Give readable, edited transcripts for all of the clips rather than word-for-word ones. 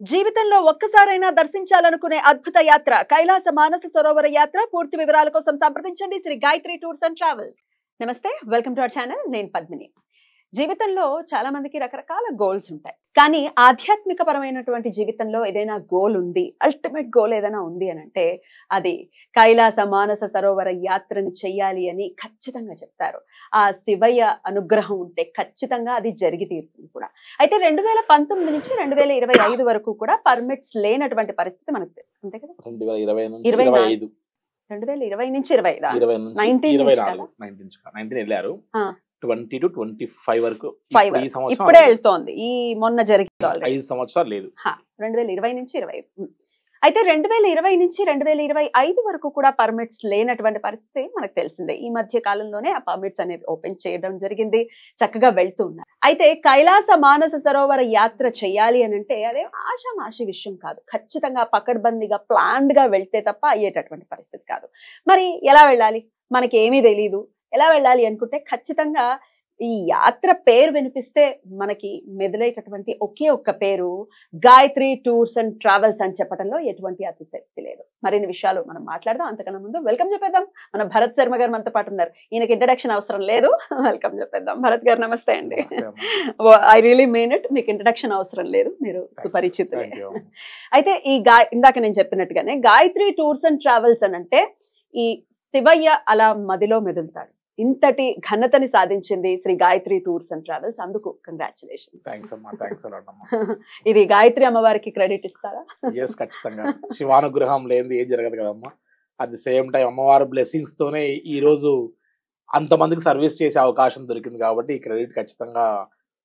జీవితంలో ఒక్కసారైనా దర్శించాలనుకునే అద్భుత యాత్ర కైలాస మానస సరోవర యాత్ర. పూర్తి వివరాల కోసం సంప్రదించండి Shri Gayatri tours and travels. నమస్తే, వెల్కమ్ టు అవర్ ఛానల్. నేను పద్మిని. జీవితంలో చాలా మందికి రకరకాల గోల్స్ ఉంటాయి, కానీ ఆధ్యాత్మిక పరమైనటువంటి జీవితంలో ఏదైనా గోల్ ఉంది, అల్టిమేట్ గోల్ ఏదైనా ఉంది అని అంటే అది కైలాస మానస సరోవర యాత్రని చెయ్యాలి అని ఖచ్చితంగా చెప్తారు. ఆ శివయ్య అనుగ్రహం ఉంటే ఖచ్చితంగా అది జరిగి తీరుతుంది కూడా. అయితే 2019 నుంచి 2025 వరకు కూడా పర్మిట్స్ లేనటువంటి పరిస్థితి మనకు అంతే కదా. 2020 నుంచి 25 2020 నుంచి 25 19 వెళ్ళారు. 20 to 25 వరకు ఇప్పుడే వెళ్తోంది. ఈ మొన్న జరిగింది 5 సంవత్సరాలు లేదు. 2020 నుంచి 25. అయితే 2020 నుంచి 2025 వరకు కూడా పర్మిట్స్ లేనటువంటి పరిస్థితి మనకు తెలిసిందే. ఈ మధ్య కాలంలోనే ఆ పర్మిట్స్ అనేవి ఓపెన్ చేయడం జరిగింది, చక్కగా వెళ్తూ ఉన్నారు. అయితే కైలాస మానస సరోవర యాత్ర చేయాలి అని అంటే అదే ఆషామాషి విషయం కాదు. ఖచ్చితంగా పకడ్బందీగా ప్లాన్డ్ గా వెళ్తే తప్ప అయ్యేటటువంటి పరిస్థితి కాదు. మరి ఎలా వెళ్ళాలి? మనకి ఏమీ తెలీదు. ఎలా వెళ్ళాలి అనుకుంటే ఖచ్చితంగా ఈ యాత్ర పేరు వినిపిస్తే మనకి మెదిలేటటువంటి ఒకే ఒక్క పేరు గాయత్రి టూర్స్ అండ్ ట్రావెల్స్ అని చెప్పడంలో ఎటువంటి అతిశక్తి లేదు. మరిన్ని విషయాలు మనం మాట్లాడదాం. అంతకన్నా ముందు వెల్కమ్ చెప్పేద్దాం. మన భరత్ శర్మ గారు మనతో పాటు ఉన్నారు. ఈయనకి ఇంట్రడక్షన్ అవసరం లేదు, వెల్కమ్ చెప్పేద్దాం. భరత్ గారు నమస్తే అండి. I really mean it. మీకు ఇంట్రడక్షన్ అవసరం లేదు, మీరు సుపరిచితులే. అయితే ఇందాక నేను చెప్పినట్టుగానే గాయత్రి టూర్స్ అండ్ ట్రావెల్స్ అని అంటే ఈ శివయ్య అలా మదిలో మెదులుతాడు. ఇంతటి ఘనతని సాధించింది Shri Gayatri tours and travels. అందుకు కంగ్రాచులేషన్. ఇది గాయత్రి అమ్మవారికి క్రెడిట్ ఇస్తారా? ఖచ్చితంగా. శివానుగ్రహం లేనిది ఏం జరగదు కదమ్మా. అట్ ది సేమ్ టైం అమ్మవారి బ్లెస్సింగ్స్ తోనే ఈ రోజు అంతమందికి సర్వీస్ చేసే అవకాశం దొరికింది కాబట్టి ఈ క్రెడిట్ ఖచ్చితంగా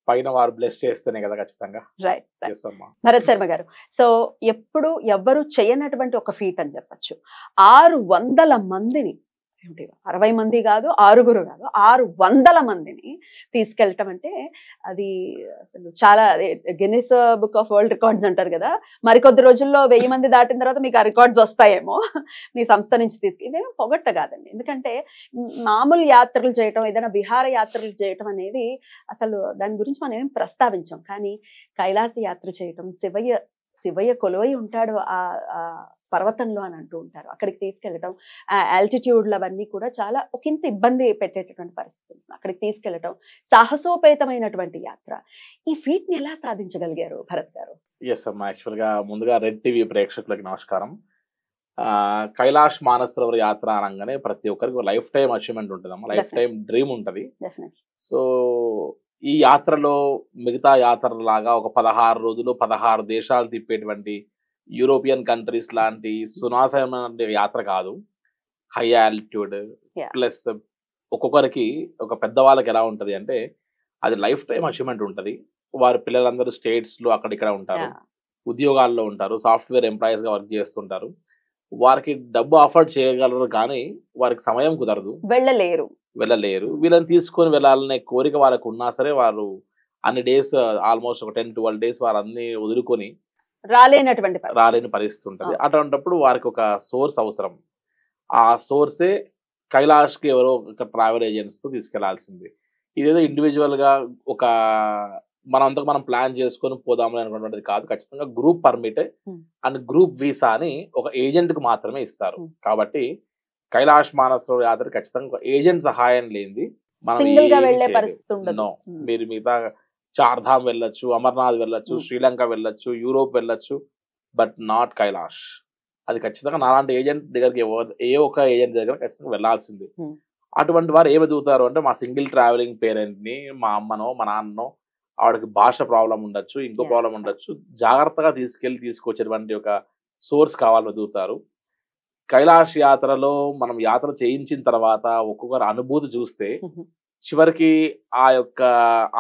పైన వారు బ్లెస్ చేస్తేనే కదా ఖచ్చితంగా. రైట్. భరత్ శర్మ గారు, సో ఎప్పుడు ఎవ్వరు చేయనటువంటి ఒక ఫీట్ అని చెప్పచ్చు. 600 మందిని, 60 మంది కాదు, 6 కాదు, 600 మందిని తీసుకెళ్ళటం అంటే అది అసలు చాలా. Guinness book of world records అంటారు కదా, మరికొద్ది రోజుల్లో 1000 మంది దాటిన తర్వాత మీకు ఆ రికార్డ్స్ వస్తాయేమో మీ సంస్థ నుంచి ఇదేమో పొగట్ట కాదండి. ఎందుకంటే మామూలు యాత్రలు చేయటం, ఏదైనా విహార యాత్రలు చేయటం అనేది అసలు దాని గురించి మనం ఏం ప్రస్తావించాం. కానీ కైలాస యాత్ర చేయటం, శివయ్య కొలువై ఉంటాడు ఆ పర్వతంలో అని అంటూ ఉంటారు. అక్కడికి తీసుకెళ్ళటం, ఆ ఆల్టిట్యూడ్లు అవన్నీ కూడా చాలా ఒకంత ఇబ్బంది పెట్టేటటువంటి పరిస్థితి. అక్కడికి తీసుకెళ్ళటం సాహసోపేతమైనటువంటి యాత్ర. ఈ ఫీట్ ని ఎలా సాధించగలిగారు భరత్ గారు? ఎస్ అమ్మా, యాక్చువల్ గా ముందుగా రెడ్ టీవీ ప్రేక్షకులకి నమస్కారం. కైలాష్ మానస సరోవర యాత్ర అనగానే ప్రతి ఒక్కరికి లైఫ్ టైం అచీవ్మెంట్ ఉంటుందమ్మా, లైఫ్ టైం డ్రీమ్ ఉంటుంది. సో ఈ యాత్రలో మిగతా యాత్రలాగా ఒక 16 రోజులు 16 దేశాలు తిప్పేటువంటి యూరోపియన్ కంట్రీస్ లాంటి సునాశమైన యాత్ర కాదు. హై ఆల్టిట్యూడ్ ప్లస్ ఒక్కొక్కరికి ఒక పెద్దవాళ్ళకి ఎలా ఉంటది అంటే అది లైఫ్ టైం అచీవ్మెంట్ ఉంటుంది. వారి పిల్లలందరూ స్టేట్స్ లో అక్కడిక్కడ ఉంటారు, ఉద్యోగాల్లో ఉంటారు, సాఫ్ట్వేర్ ఎంప్లాయీస్ గా వర్క్ చేస్తుంటారు. వారికి డబ్బు అఫోర్డ్ చేయగలరు కానీ వారికి సమయం కుదరదు, వెళ్ళలేరు. వీళ్ళని తీసుకొని వెళ్ళాలనే కోరిక వాళ్ళకు ఉన్నా సరే వారు అన్ని డేస్, ఆల్మోస్ట్ ఒక 10-12 డేస్ వారు అన్ని వదులుకొని రాలేని పరిస్థితి ఉంటుంది. అటువంటిప్పుడు వారికి ఒక సోర్స్ అవసరం. ఆ సోర్సే కైలాష్కి ఎవరో ఒక ట్రావెల్ ఏజెంట్స్ తో తీసుకెళ్లాల్సింది. ఇదేదో ఇండివిజువల్ గా ఒక మనం ప్లాన్ చేసుకొని పోదామని అనుకున్నది కాదు. ఖచ్చితంగా group permit and group visa అని ఒక ఏజెంట్ కి మాత్రమే ఇస్తారు. కాబట్టి కైలాష్ మానస సరోవర యాత్ర ఖచ్చితంగా ఒక ఏజెంట్ సహాయం లేనిది మనం మీరు మిగతా చార్ధామ్ వెళ్ళొచ్చు, అమర్నాథ్ వెళ్ళొచ్చు, శ్రీలంక వెళ్ళొచ్చు, యూరోప్ వెళ్ళొచ్చు, బట్ నాట్ కైలాష్. అది ఖచ్చితంగా నాలాంటి ఏజెంట్ దగ్గరికి ఏ ఒక్క ఏజెంట్ దగ్గర ఖచ్చితంగా వెళ్ళాల్సింది. అటువంటి వారు ఏమి ఎదుగుతారు అంటే మా సింగిల్ ట్రావెలింగ్ పేరెంట్ ని, మా అమ్మనో మా నాన్ననో, ఆవిడకి భాష ప్రాబ్లం ఉండొచ్చు, ఇంకో ప్రాబ్లం ఉండొచ్చు, జాగ్రత్తగా తీసుకొచ్చేటువంటి ఒక సోర్స్ కావాలని ఎదుగుతారు. కైలాష్ యాత్రలో మనం యాత్ర చేయించిన తర్వాత ఒక్కొక్కరు అనుభూతి చూస్తే చివరికి ఆ యొక్క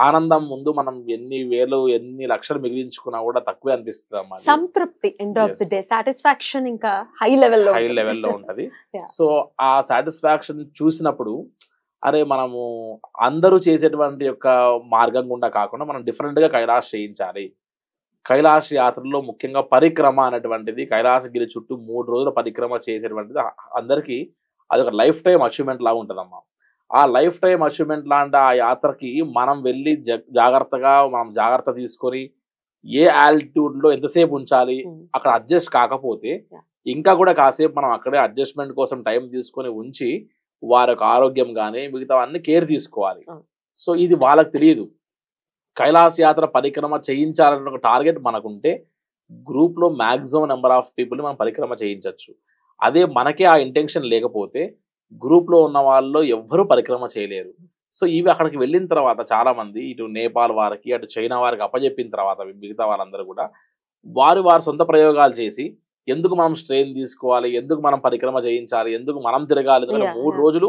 ఆనందం ముందు మనం ఎన్ని వేలు ఎన్ని లక్షలు మిగిలించుకున్నా కూడా తక్కువే అనిపిస్తుంది అమ్మా. సంతృప్తి, end of the day satisfaction ఇంకా హై లెవెల్లో ఉంటది. సో ఆ సాటిస్ఫాక్షన్ చూసినప్పుడు అరే మనము అందరూ చేసేటువంటి యొక్క మార్గం గుండా కాకుండా మనం డిఫరెంట్ గా కైలాష్ చేయించాలి. కైలాష్ యాత్రలో ముఖ్యంగా పరిక్రమ అనేటువంటిది, కైలాసగిరి చుట్టూ 3 రోజుల పరిక్రమ చేసేటువంటిది అందరికీ అది ఒక లైఫ్ టైం అచీవ్మెంట్ లాగా ఉంటుందమ్మా. ఆ లైఫ్ టైం అచీవ్మెంట్ లాంటి ఆ యాత్రకి మనం వెళ్ళి జాగ్రత్త తీసుకొని ఏ ఆల్టిట్యూడ్ లో ఎంతసేపు ఉంచాలి, అక్కడ అడ్జస్ట్ కాకపోతే ఇంకా కూడా కాసేపు మనం అక్కడే అడ్జస్ట్మెంట్ కోసం టైం తీసుకొని ఉంచి వారి యొక్క ఆరోగ్యం కానీ మిగతా అన్ని కేర్ తీసుకోవాలి. సో ఇది వాళ్ళకి తెలియదు. కైలాస యాత్ర పరిక్రమ చేయించాలన్న ఒక టార్గెట్ మనకుంటే గ్రూప్ లో మాక్సిమం నెంబర్ ఆఫ్ పీపుల్ మనం పరిక్రమ చేయించవచ్చు. అదే మనకే ఆ ఇంటెన్షన్ లేకపోతే గ్రూప్ లో ఉన్న వాళ్ళలో ఎవ్వరూ పరిక్రమ చేయలేరు. సో ఇవి అక్కడికి వెళ్ళిన తర్వాత చాలా మంది ఇటు నేపాల్ వారికి అటు చైనా వారికి అప్పచెప్పిన తర్వాత మిగతా వాళ్ళందరూ కూడా వారి సొంత ప్రయోగాలు చేసి ఎందుకు మనం స్ట్రెయిన్ తీసుకోవాలి, ఎందుకు మనం పరిక్రమ చేయించాలి, ఎందుకు మనం తిరగాలి, 3 రోజులు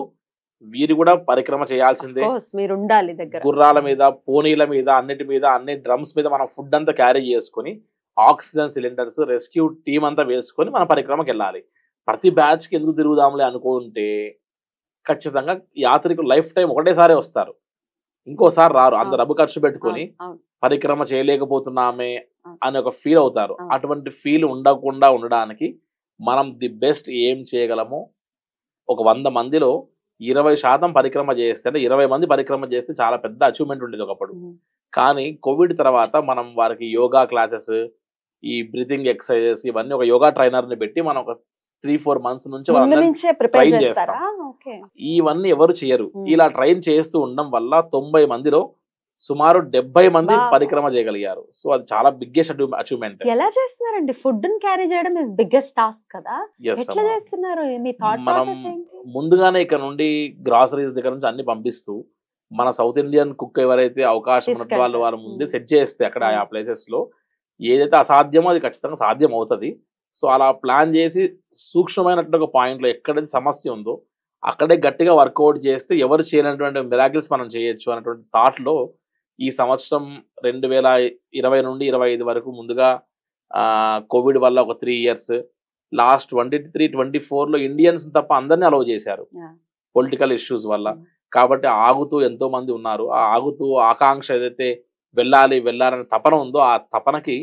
వీరు కూడా పరిక్రమ చేయాల్సిందే. గుర్రాల మీద, పోనీల మీద, అన్నిటి మీద, అన్ని డ్రమ్స్ మీద మనం ఫుడ్ అంతా క్యారీ చేసుకుని ఆక్సిజన్ సిలిండర్స్, రెస్క్యూ టీమ్ అంతా వేసుకొని మన పరిక్రమకి వెళ్ళాలి. ప్రతి బ్యాచ్ కి ఎందుకు తిరుగుదాంలే అనుకుంటే ఖచ్చితంగా యాత్రికులు లైఫ్ టైం ఒకటేసారి వస్తారు, ఇంకోసారి రారు. అంత డబ్బు ఖర్చు పెట్టుకొని పరిక్రమ చేయలేకపోతున్నామే అని ఒక ఫీల్ అవుతారు. అటువంటి ఫీల్ ఉండకుండా ఉండడానికి మనం ది బెస్ట్ ఏం చేయగలమో, ఒక 100 మందిలో 20% పరిక్రమ చేస్తే, అంటే 20 మంది పరిక్రమ చేస్తే చాలా పెద్ద అచీవ్మెంట్ ఉండేది ఒకప్పుడు. కానీ కోవిడ్ తర్వాత మనం వారికి యోగా క్లాసెస్, ఈ బ్రీతింగ్ ఎక్సర్సైజెస్ ఇవన్నీ ఒక యోగా ట్రైనర్ ని పెట్టి మనం ఒక 3-4 మంత్స్ నుంచి ట్రైన్ చేస్తాం. ఇవన్నీ ఎవరు చేయరు. ఇలా ట్రైన్ చేస్తూ ఉండడం వల్ల 90 మందిలో సుమారు 70 మంది పరిక్రమ చేయగలిగారు. సో అది చాలా బిగ్గెస్ట్ అచీవ్మెంట్. ఎలా చేస్తున్నారండి? ఫుడ్ ని క్యారీ చేయడం ఇస్ బిగ్గెస్ట్ టాస్క్ కదా. ఎట్లా చేస్తున్నారు? మీ థాట్ ప్రాసెస్ ఏంటి? ముందుగానే ఇక్కడ నుండి గ్రాసరీస్ దగ్గర నుంచి అన్ని పంపిస్తూ మన సౌత్ ఇండియన్ కుక్ ఎవరైతే అవకాశం ఉన్న వాళ్ళు ముందే సెట్ చేస్తే అక్కడ ఆ ప్లేసెస్ లో ఏదైతే అసాధ్యమో అది ఖచ్చితంగా సాధ్యం అవుతుంది. సో అలా ప్లాన్ చేసి సూక్ష్మమైనటువంటి ఒక పాయింట్ లో ఎక్కడైతే సమస్య ఉందో అక్కడే గట్టిగా వర్కౌట్ చేస్తే ఎవరు చేయనటువంటి మిరాకిల్స్ మనం చేయొచ్చు అన్నటువంటి థాట్ లో ఈ సంవత్సరం 2020 నుండి 25 వరకు ముందుగా కోవిడ్ వల్ల ఒక 3 ఇయర్స్, లాస్ట్ 23-24 లో ఇండియన్స్ తప్ప అందరినీ అలౌ చేశారు పొలిటికల్ ఇష్యూస్ వల్ల. కాబట్టి ఆగుతూ ఎంతో మంది ఉన్నారు. ఆ ఆగుతూ ఆకాంక్ష ఏదైతే వెళ్ళాలని తపన ఉందో ఆ తపనకి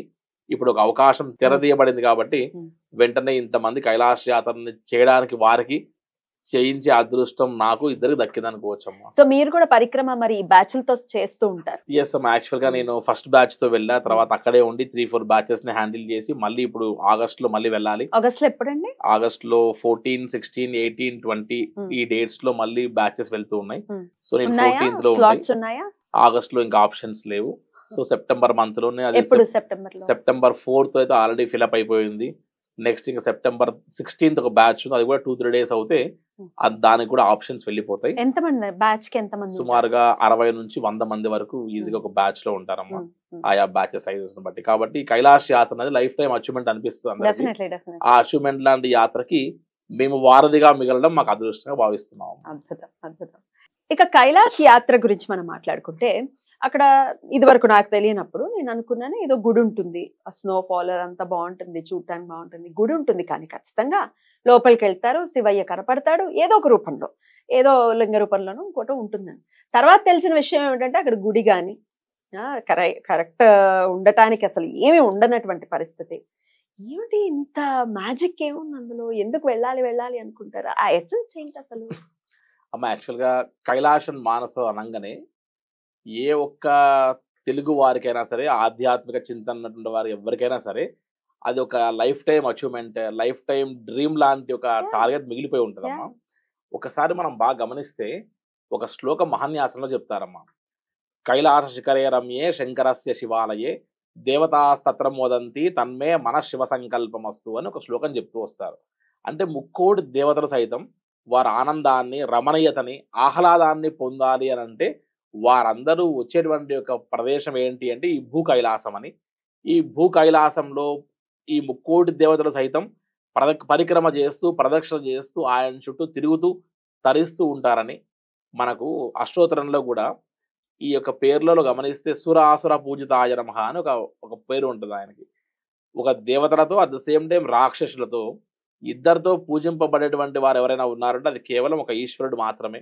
ఇప్పుడు ఒక అవకాశం తెరదీయబడింది. కాబట్టి వెంటనే ఇంతమంది కైలాస యాత్రని చేయడానికి వారికి చేయించే అదృష్టం నాకు ఇద్దరికి దక్కిందనుకోవచ్చమ్మా. సో మీరు కూడా పరిక్రమ మరి బ్యాచ్లతో చేస్తూ ఉంటారు? ఎస్ అమ్మా. యాక్చువల్ గా నేను ఫస్ట్ బ్యాచ్ తో వెళ్ళా, తర్వాత అక్కడే ఉండి 3-4 బ్యాచెస్ ని హ్యాండిల్ చేసి మళ్ళీ ఇప్పుడు ఆగస్ట్ లో మళ్ళీ వెళ్ళాలి. ఆగస్ట్ లో ఎప్పుడండి? ఆగస్ట్ లో 14, 16, 18, 20 ఈ డేట్స్ లో మళ్ళీ బ్యాచెస్ వెళ్తూ ఉన్నాయి. సో నేను 14th లో ఉన్నాయా? ఆగస్ట్ లో ఇంకా ఆప్షన్స్ లేవు. సో సెప్టెంబర్ మంత్ లోనే, సెప్టెంబర్ 4th అయితే ఆల్రెడీ ఫిల్అప్ అయిపోయింది. నెక్స్ట్ ఇంకా సెప్టెంబర్ 16th ఒక బ్యాచ్ ఉంది, అది కూడా 2-3 డేస్ అవుతే దానికి కూడా ఆప్షన్స్ వెళ్ళిపోతాయి. ఎంతమంది బ్యాచ్ కి? ఎంతమంది? సుమారుగా 60 నుంచి 100 మంది వరకు ఈజీగా ఒక బ్యాచ్ లో ఉంటారమ్మా, ఆయా బ్యాచెస్ సైజెస్ ని బట్టి. కాబట్టి కైలాస యాత్ర అనేది లైఫ్ టైం అచీవ్మెంట్ అనిపిస్తుంది. ఆ అచీవ్మెంట్ లాంటి యాత్రకి మేము వారధిగా మిగలడం మాకు అదృష్టంగా భావిస్తున్నాం. అద్భుతం, అద్భుతం. ఇక కైలాస యాత్ర గురించి మనం మాట్లాడుకుంటే, అక్కడ ఇది వరకు నాకు తెలియనప్పుడు నేను అనుకున్నాను ఏదో గుడి ఉంటుంది, ఆ స్నోఫాల్ అంతా బాగుంటుంది, చూడటానికి బాగుంటుంది, గుడి ఉంటుంది. కానీ ఖచ్చితంగా లోపలికి వెళ్తారు, శివయ్య కనపడతాడు ఏదో ఒక రూపంలో, ఏదో లింగ రూపంలోనూ ఇంకోటి ఉంటుందని. తర్వాత తెలిసిన విషయం ఏమిటంటే అక్కడ గుడి కానీ కరెక్ట్ ఉండటానికి అసలు ఏమీ ఉండనటువంటి పరిస్థితి. ఏమిటి ఇంత మ్యాజిక్ ఏముంది అందులో? ఎందుకు వెళ్ళాలి అనుకుంటారు? ఆ ఎసెన్స్ ఏంటి అసలు? అమ్మ యాక్చువల్ గా కైలాసం మానస అనగానే ఏ ఒక్క తెలుగు వారికైనా సరే, ఆధ్యాత్మిక చింతన ఉన్నటువంటి వారు ఎవరికైనా సరే అది ఒక life time achievement, life time dream లాంటి ఒక టార్గెట్ మిగిలిపోయి ఉంటుందమ్మా. ఒకసారి మనం బాగా గమనిస్తే ఒక శ్లోకం మహాన్యాసంలో చెప్తారమ్మా, కైలాస శిఖరే రమ్యే శంకరస్య శివాలయే దేవతాస్తత్రం మోదంతి తన్మే మన శివ సంకల్పమస్తు అని ఒక శ్లోకం చెప్తూ వస్తారు. అంటే ముక్కోటి దేవతలు సైతం వారి ఆనందాన్ని, రమణీయతని, ఆహ్లాదాన్ని పొందాలి అని అంటే వారందరూ వచ్చేటువంటి ఒక ప్రదేశం ఏంటి అంటే ఈ భూ కైలాసం అని. ఈ భూ కైలాసంలో ఈ ముక్కోటి దేవతలు సైతం పరిక్రమ చేస్తూ, ప్రదక్షిణ చేస్తూ, ఆయన చుట్టూ తిరుగుతూ తరిస్తూ ఉంటారని మనకు అష్టోత్తరంలో కూడా ఈ యొక్క పేర్లలో గమనిస్తే సురాసుర పూజితాయ నమః అని ఒక పేరు ఉంటుంది ఆయనకి. ఒక దేవతలతో అట్ ద సేమ్ టైం రాక్షసులతో ఇద్దరితో పూజింపబడేటువంటి వారు ఎవరైనా ఉన్నారంటే అది కేవలం ఒక ఈశ్వరుడు మాత్రమే.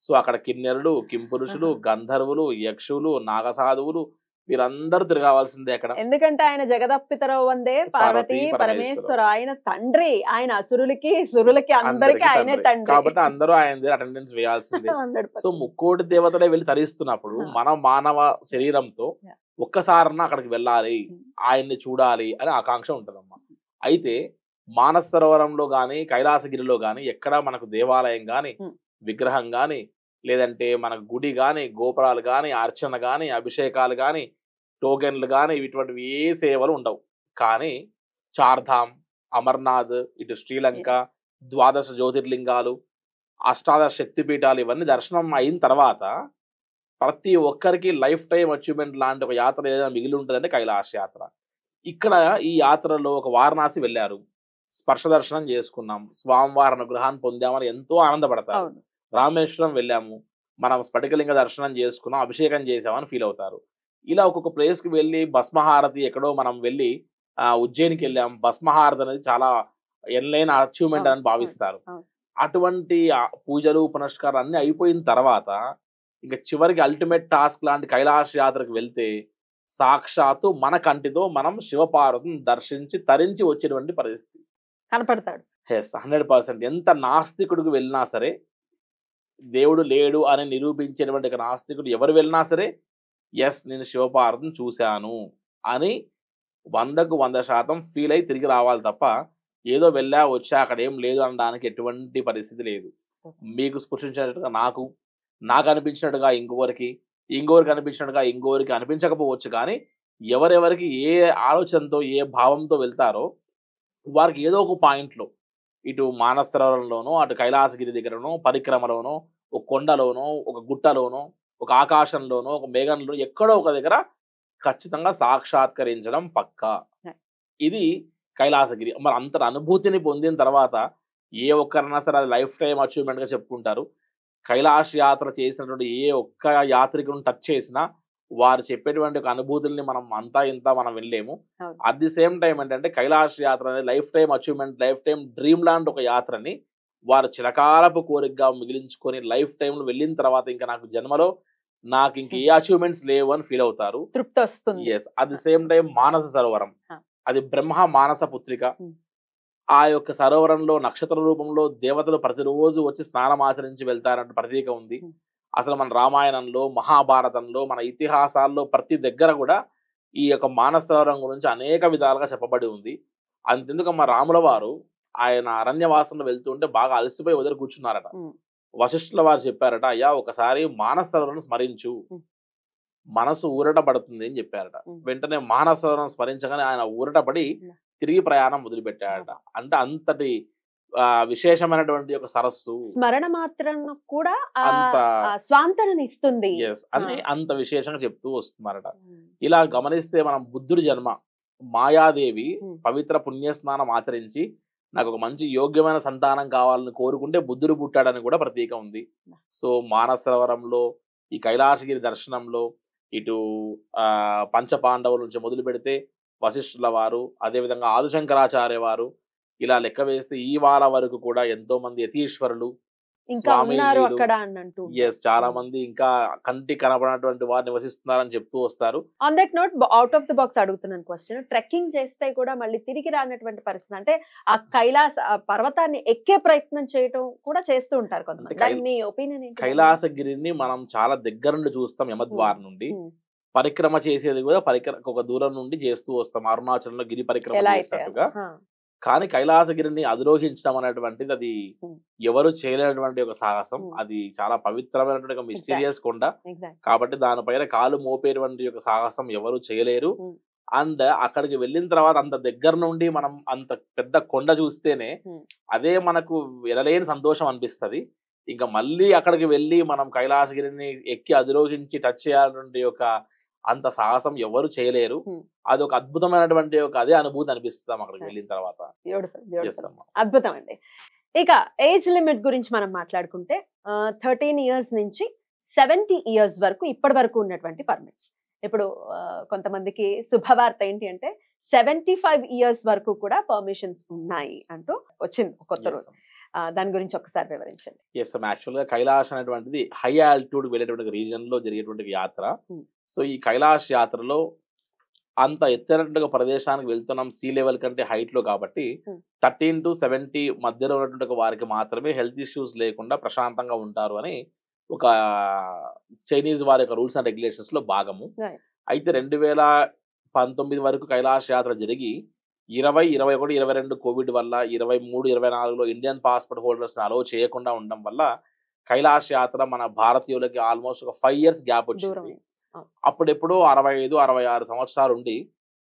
సో అక్కడ కిన్నెరులు, కింపురుషులు, గంధర్వులు, యక్షులు, నాగసాధువులు వీరందరూ తిరగాల్సిందే అక్కడ. ఎందుకంటే ఆయన జగదప్పితరో వందే పార్వతీ పరమేశ్వర, ఆయన తండ్రి, ఆయన అసురులకి సురులకి అందరికి ఆయనే తండ్రి. కాబట్టి అందరూ ఆయన దగ్గర అటెండెన్స్ వేయాల్సిందే. సో ముక్కోటి దేవతలే వెళ్ళి తరిస్తున్నప్పుడు మన మానవ శరీరంతో ఒక్కసారన్నా అక్కడికి వెళ్ళాలి, ఆయన్ని చూడాలి అని ఆకాంక్ష ఉంటుందమ్మా. అయితే మానస సరోవరంలో కానీ కైలాసగిరిలో కానీ ఎక్కడ మనకు దేవాలయం కానీ విగ్రహం కానీ లేదంటే మనకు గుడి కానీ గోపురాలు కానీ అర్చన కానీ అభిషేకాలు కానీ టోకెన్లు కానీ ఇటువంటివి ఏ సేవలు ఉండవు. కానీ చార్ధామ్, అమర్నాథ్, ఇటు శ్రీలంక, ద్వాదశ జ్యోతిర్లింగాలు, అష్టాదశ శక్తిపీఠాలు ఇవన్నీ దర్శనం అయిన తర్వాత ప్రతి ఒక్కరికి లైఫ్ టైం అచీవ్మెంట్ లాంటి ఒక యాత్ర ఏదైనా మిగిలి ఉంటుందంటే కైలాస యాత్ర. ఇక్కడ ఈ యాత్రలో ఒక వారణాసి వెళ్ళారు, స్పర్శ దర్శనం చేసుకున్నాం, స్వామివారి అనుగ్రహాన్ని పొందామని ఎంతో ఆనందపడతారు. రామేశ్వరం వెళ్ళాము, మనం స్ఫటికలింగ దర్శనం చేసుకున్నాం, అభిషేకం చేసామని ఫీల్ అవుతారు. ఇలా ఒక్కొక్క ప్లేస్కి వెళ్ళి భస్మహారతి ఎక్కడో మనం వెళ్ళి ఉజ్జయినికి వెళ్ళాం, భస్మహారతి అనేది చాలా ఎనలేని అచీవ్మెంట్ అని భావిస్తారు. అటువంటి పూజలు పునస్కారాలు అన్ని అయిపోయిన తర్వాత ఇంకా చివరికి అల్టిమేట్ టాస్క్ లాంటి కైలాస యాత్రకు వెళ్తే సాక్షాత్తు మన కంటితో మనం శివపార్వతిని దర్శించి తరించి వచ్చేటువంటి పరిస్థితి కనపడతాడు. 100%. ఎంత నాస్తికుడికి వెళ్ళినా సరే, దేవుడు లేడు అని నిరూపించేటువంటి ఒక నాస్తికుడు ఎవరు వెళ్ళినా సరే, ఎస్ నేను శివపార్వతిని చూశాను అని 100కు 100% ఫీల్ అయి తిరిగి రావాలి తప్ప ఏదో వెళ్ళా వచ్చా అక్కడ ఏం లేదు అనడానికి ఎటువంటి పరిస్థితి లేదు. మీకు స్పృశించినట్టుగా నాకు అనిపించినట్టుగా ఇంకొకరికి అనిపించినట్టుగా ఇంకొకరికి అనిపించకపోవచ్చు. కానీ ఎవరెవరికి ఏ ఆలోచనతో ఏ భావంతో వెళ్తారో వారికి ఏదో ఒక పాయింట్లో ఇటు మానస సరోవరంలోనో అటు కైలాసగిరి దగ్గరనో పరిక్రమలోనో ఒక కొండలోనో ఒక గుట్టలోనో ఒక ఆకాశంలోనో ఒక మేఘంలోనో ఎక్కడో ఒక దగ్గర ఖచ్చితంగా సాక్షాత్కరించడం పక్కా. ఇది కైలాసగిరి. మరి అంత అనుభూతిని పొందిన తర్వాత ఏ ఒక్కరైనా సరే అది లైఫ్ టైం అచీవ్మెంట్గా చెప్పుకుంటారు. కైలాస యాత్ర చేసినటువంటి ఏ ఒక్క యాత్రికులను టచ్ చేసినా వారు చెప్పేటువంటి ఒక అనుభూతుల్ని మనం అంతా ఇంత మనం వెళ్ళలేము. అట్ ది సేమ్ టైం ఏంటంటే కైలాస యాత్ర అనేది life time achievement, life time dream లాంటి ఒక యాత్రని వారు చిరకాలపు కోరికగా మిగిలించుకొని లైఫ్ టైంలో వెళ్ళిన తర్వాత ఇంకా నాకు జన్మలో నాకు ఇంక ఏ అచీవ్మెంట్స్ లేవు అని ఫీల్ అవుతారు. తృప్తి వస్తుంది. Yes. At the same time Manasa Sarovaram, అది బ్రహ్మ మానస పుత్రిక. ఆ యొక్క సరోవరంలో నక్షత్ర రూపంలో దేవతలు ప్రతిరోజు వచ్చి స్నానం ఆచరించి వెళ్తారంటే ప్రతీక ఉంది. అసలు మన రామాయణంలో, మహాభారతంలో, మన ఇతిహాసాల్లో ప్రతి దగ్గర కూడా ఈ యొక్క మానస సరోవరం గురించి అనేక విధాలుగా చెప్పబడి ఉంది. అంతెందుకమ్మ రాముల వారు ఆయన అరణ్యవాసంలో వెళ్తుంటే బాగా అలసిపోయి వదిలి కూర్చున్నారట. వశిష్ఠుల వారు చెప్పారట, అయ్యా ఒకసారి మానస సరోవరం స్మరించు, మనసు ఊరట పడుతుంది అని చెప్పారట. వెంటనే మానస సరోవరం స్మరించగానే ఆయన ఊరట పడి తిరిగి ప్రయాణం మొదలుపెట్టాడట. అంటే అంతటి విశేషమైనటువంటి ఒక సరస్సు, స్మరణ మాత్రం కూడా అంత స్వాంతనని ఇస్తుంది అని అంత విశేషంగా చెప్తూ వస్తున్నారట. ఇలా గమనిస్తే మనం బుద్ధుడి జన్మ, మాయాదేవి పవిత్ర పుణ్యస్నానం ఆచరించి నాకు ఒక మంచి యోగ్యమైన సంతానం కావాలని కోరుకుంటే బుద్ధుడు పుట్టాడని కూడా ప్రతీక ఉంది. సో మానస సరోవరంలో ఈ కైలాసగిరి దర్శనంలో ఇటు పంచపాండవుల నుంచి మొదలు పెడితే వశిష్ఠుల వారు, అదేవిధంగా ఆదిశంకరాచార్య వారు, ఇలా లెక్క వేస్తే ఈ వార వరకు కూడా ఎంతో మంది యతీశ్వరులు, చాలా మంది ఇంకా కంటి కనపడినటువంటి వారు నివసిస్తున్నారని చెప్తూ వస్తారు. On that note, out of the box అడుగుతున్నాను క్వశ్చన్. ట్రెక్కింగ్ చేస్తే కూడా మళ్ళీ తిరిగి రానటువంటి పరిస్థితి, అంటే ఆ కైలాస పర్వతాన్ని ఎక్కే ప్రయత్నం చేయటం కూడా చేస్తూ ఉంటారు కొంతమంది. మీ ఒపీనియన్ ఏంటి? కైలాసగిరిని మనం చాలా దగ్గర నుండి చూస్తాం, యమద్వారం నుండి. పరిక్రమ చేసేది కూడా ఒక దూరం నుండి చేస్తూ వస్తాం, అరుణాచలంలో గిరి పరిక్రమ చేసినట్టుగా. కానీ కైలాసగిరిని అధిరోహించడం అనేటువంటిది అది ఎవరు చేయలేనటువంటి ఒక సాహసం. అది చాలా పవిత్రమైనటువంటి ఒక మిస్టీరియస్ కొండ కాబట్టి దానిపైన కాలు మోపేటువంటి ఒక సాహసం ఎవరు చేయలేరు. అండ్ అక్కడికి వెళ్ళిన తర్వాత అంత దగ్గర నుండి మనం అంత పెద్ద కొండ చూస్తేనే అదే మనకు వినలేని సంతోషం అనిపిస్తుంది. ఇంకా మళ్ళీ అక్కడికి వెళ్ళి మనం కైలాసగిరిని ఎక్కి అధిరోహించి టచ్ చేయాలటువంటి ఒక అంత సాహసం ఎవరు చేయలేరు. అది ఒక అద్భుతమైనటువంటి ఒక అదే అనుభూతి అనిపిస్తాం అక్కడికి వెళ్ళిన తర్వాత. అద్భుతం అండి. ఇక ఏజ్ లిమిట్ గురించి మనం మాట్లాడుకుంటే 13 years నుంచి 70 years వరకు ఇప్పటి వరకు ఉన్నటువంటి పర్మిట్స్. ఇప్పుడు కొంతమందికి శుభవార్త ఏంటి అంటే 75 years వరకు కూడా పర్మిషన్స్ ఉన్నాయి అంటూ వచ్చింది కొత్త రోజు. దాని గురించి ఒకసారి వివరించండి. యాక్చువల్ గా కైలాష్ అనేటువంటిది హై ఆల్టిట్యూడ్ వెళ్ళేటువంటి రీజన్ లో జరిగేటువంటి యాత్ర. సో ఈ కైలాష్ యాత్రలో అంత ఎత్తైనటువంటి ప్రదేశానికి వెళ్తున్నాం సీ లెవెల్ కంటే హైట్ లో కాబట్టి 13 to 70 మధ్యలో ఉన్నటువంటి వారికి మాత్రమే హెల్త్ ఇష్యూస్ లేకుండా ప్రశాంతంగా ఉంటారు అని ఒక చైనీస్ వారి యొక్క రూల్స్ అండ్ రెగ్యులేషన్స్ లో భాగము. అయితే 2019 వరకు కైలాష్ యాత్ర జరిగి 20, 21, 22 కోవిడ్ వల్ల 23, 24లో ఇండియన్ పాస్‌పోర్ట్ హోల్డర్స్‌ని అలౌ చేయకుండా ఉండడం వల్ల కైలాష్ యాత్ర మన భారతీయులకి ఆల్‌మోస్ట్ ఒక 5 ఇయర్స్ గ్యాప్ దూరం వచ్చింది. అయింది. అవును. అప్పుడెప్పుడో 65, 66 సంవత్సరాలుండి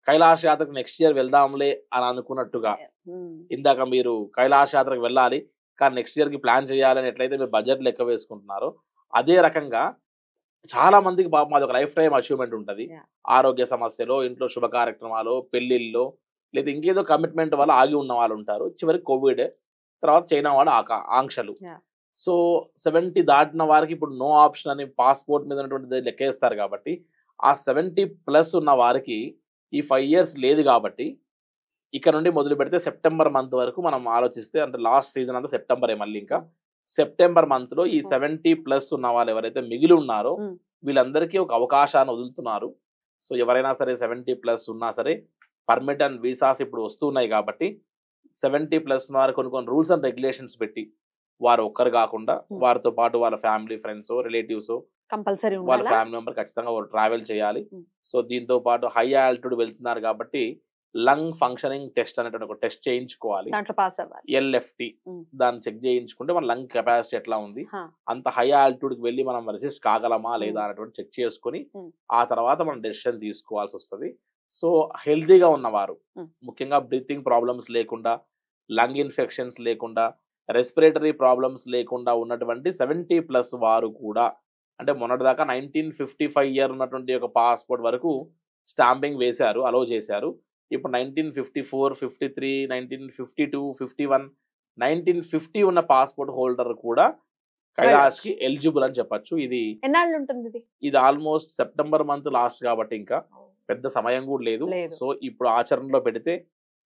కైలాష్ యాత్రకు నెక్స్ట్ ఇయర్ వెళ్దాంలే అని అనుకున్నట్టుగా హ్మ్. ఇందాక మీరు కైలాష్ యాత్రకు వెళ్ళాలి. కానీ నెక్స్ట్ ఇయర్‌కి ప్లాన్ చేయాలి అని ఎట్లయితే మీరు బడ్జెట్ లెక్క వేసుకుంటున్నారో, అదే రకంగా చాలా మందికి పాపం అదొక లైఫ్ టైమ్ అచీవ్‌మెంట్ ఉంటది. యాహ్! ఆరోగ్య సమస్యలో, ఇంట్లో శుభ కార్యక్రమాలో, పెళ్ళిల్లో లేదా ఇంకేదో కమిట్మెంట్ వల్ల ఆగి ఉన్న వాళ్ళుంటారు. చివరికి కోవిడ్, తర్వాత చైనా వాళ్ళ ఆంక్షలు. యాహ్! సో, 70 దాటిన వారికి ఇప్పుడు నో ఆప్షన్ అని పాస్‌పోర్ట్ మీద ఉన్నటువంటిది లెక్కేస్తారు కాబట్టి, ఆ 70 ప్లస్ ఉన్న వారికి ఈ 5 ఇయర్స్ లేదు కాబట్టి, ఇక నుండి మొదలుపెడితే సెప్టెంబర్ మంత్ వరకు మనం ఆలోచిస్తే అంటే లాస్ట్ సీజన్ అంతా సెప్టెంబరే మళ్ళీ ఇంకా. సెప్టెంబర్ మంత్‌లో ఈ 70 ప్లస్ ఉన్న వాళ్ళు ఎవరైతే మిగిలి ఉన్నారో హ్మ్. వీళ్ళందరికీ ఒక అవకాశాన్ని వదులుతున్నారు. సో, ఎవరైనా సరే 70 ప్లస్ ఉన్నా సరే పర్మిట్ అండ్ వీసాస్ ఇప్పుడు వస్తున్నాయి కాబట్టి 70 ప్లస్ వారు కొన్ని కొన్ని రూల్స్ అండ్ రెగ్యులేషన్స్ పెట్టి వారు ఒక్కరు గాకుండా హ్మ్. వారితో పాటు వాళ్ళ ఫ్యామిలీ, ఫ్రెండ్సో, రిలేటివ్సో కంపల్సరీ వాళ్ళ ఉండాలా? ఫ్యామిలీ మెంబర్ ఖచ్చితంగా వాళ్ళు ట్రావెల్ చేయాలి. హ్మ్. సో, దీంతో పాటు హై ఆల్టిట్యూడ్ వెళ్తున్నారు కాబట్టి లంగ్ ఫంక్షనింగ్ టెస్ట్ అనేటువంటి ఒక టెస్ట్ చేయించుకోవాలి. దాంట్లో పాస్ అవ్వాలి. ఎల్ఎఫ్‌టి హ్మ్. దాన్ని చెక్ చేయించుకుంటే మన లంగ్ కెపాసిటీ ఎట్లా ఉంది, హా! అంత హై ఆల్టిట్యూడ్‌కి వెళ్లి మనం రెసిస్ట్ కాగలమా లేదా హ్మ్. అనేటువంటి చెక్ చేసుకొని హ్మ్. ఆ తర్వాత మనం డెసిషన్ తీసుకోవాల్సొస్తది. సో, హెల్తీగా ఉన్నవారు హ్మ్. ముఖ్యంగా బ్రీతింగ్ ప్రాబ్లమ్స్ లేకుండా, లంగ్ ఇన్ఫెక్షన్స్ లేకుండా, రెస్పిరేటరీ ప్రాబ్లమ్స్ లేకుండా ఉన్నటువంటి 70 ప్లస్ వారు కూడా అంటే మొన్నటిదాకా 1955 ఇయర్ ఉన్నటువంటి ఒక పాస్‌పోర్ట్ వరకు స్టాంపింగ్ వేశారు. అలౌ చేశారు. ఇప్పుడు 1954, 53, 1952, 51, 1950 ఉన్న పాస్‌పోర్ట్ హోల్డర్ కూడా వెళ్ళొచ్చు. కైలాష్‌కి ఎలిజిబుల్ అని చెప్పొచ్చు. ఎన్నాళ్ళు ఉంటుంది ఇది? ఇది ఆల్‌మోస్ట్ సెప్టెంబర్ మంత్ లాస్ట్ కాబట్టి ఇంకా పెద్ద సమయం గూడా లేదు. లేదు. సో, ఇప్పుడు ఆచరణలో పెడితే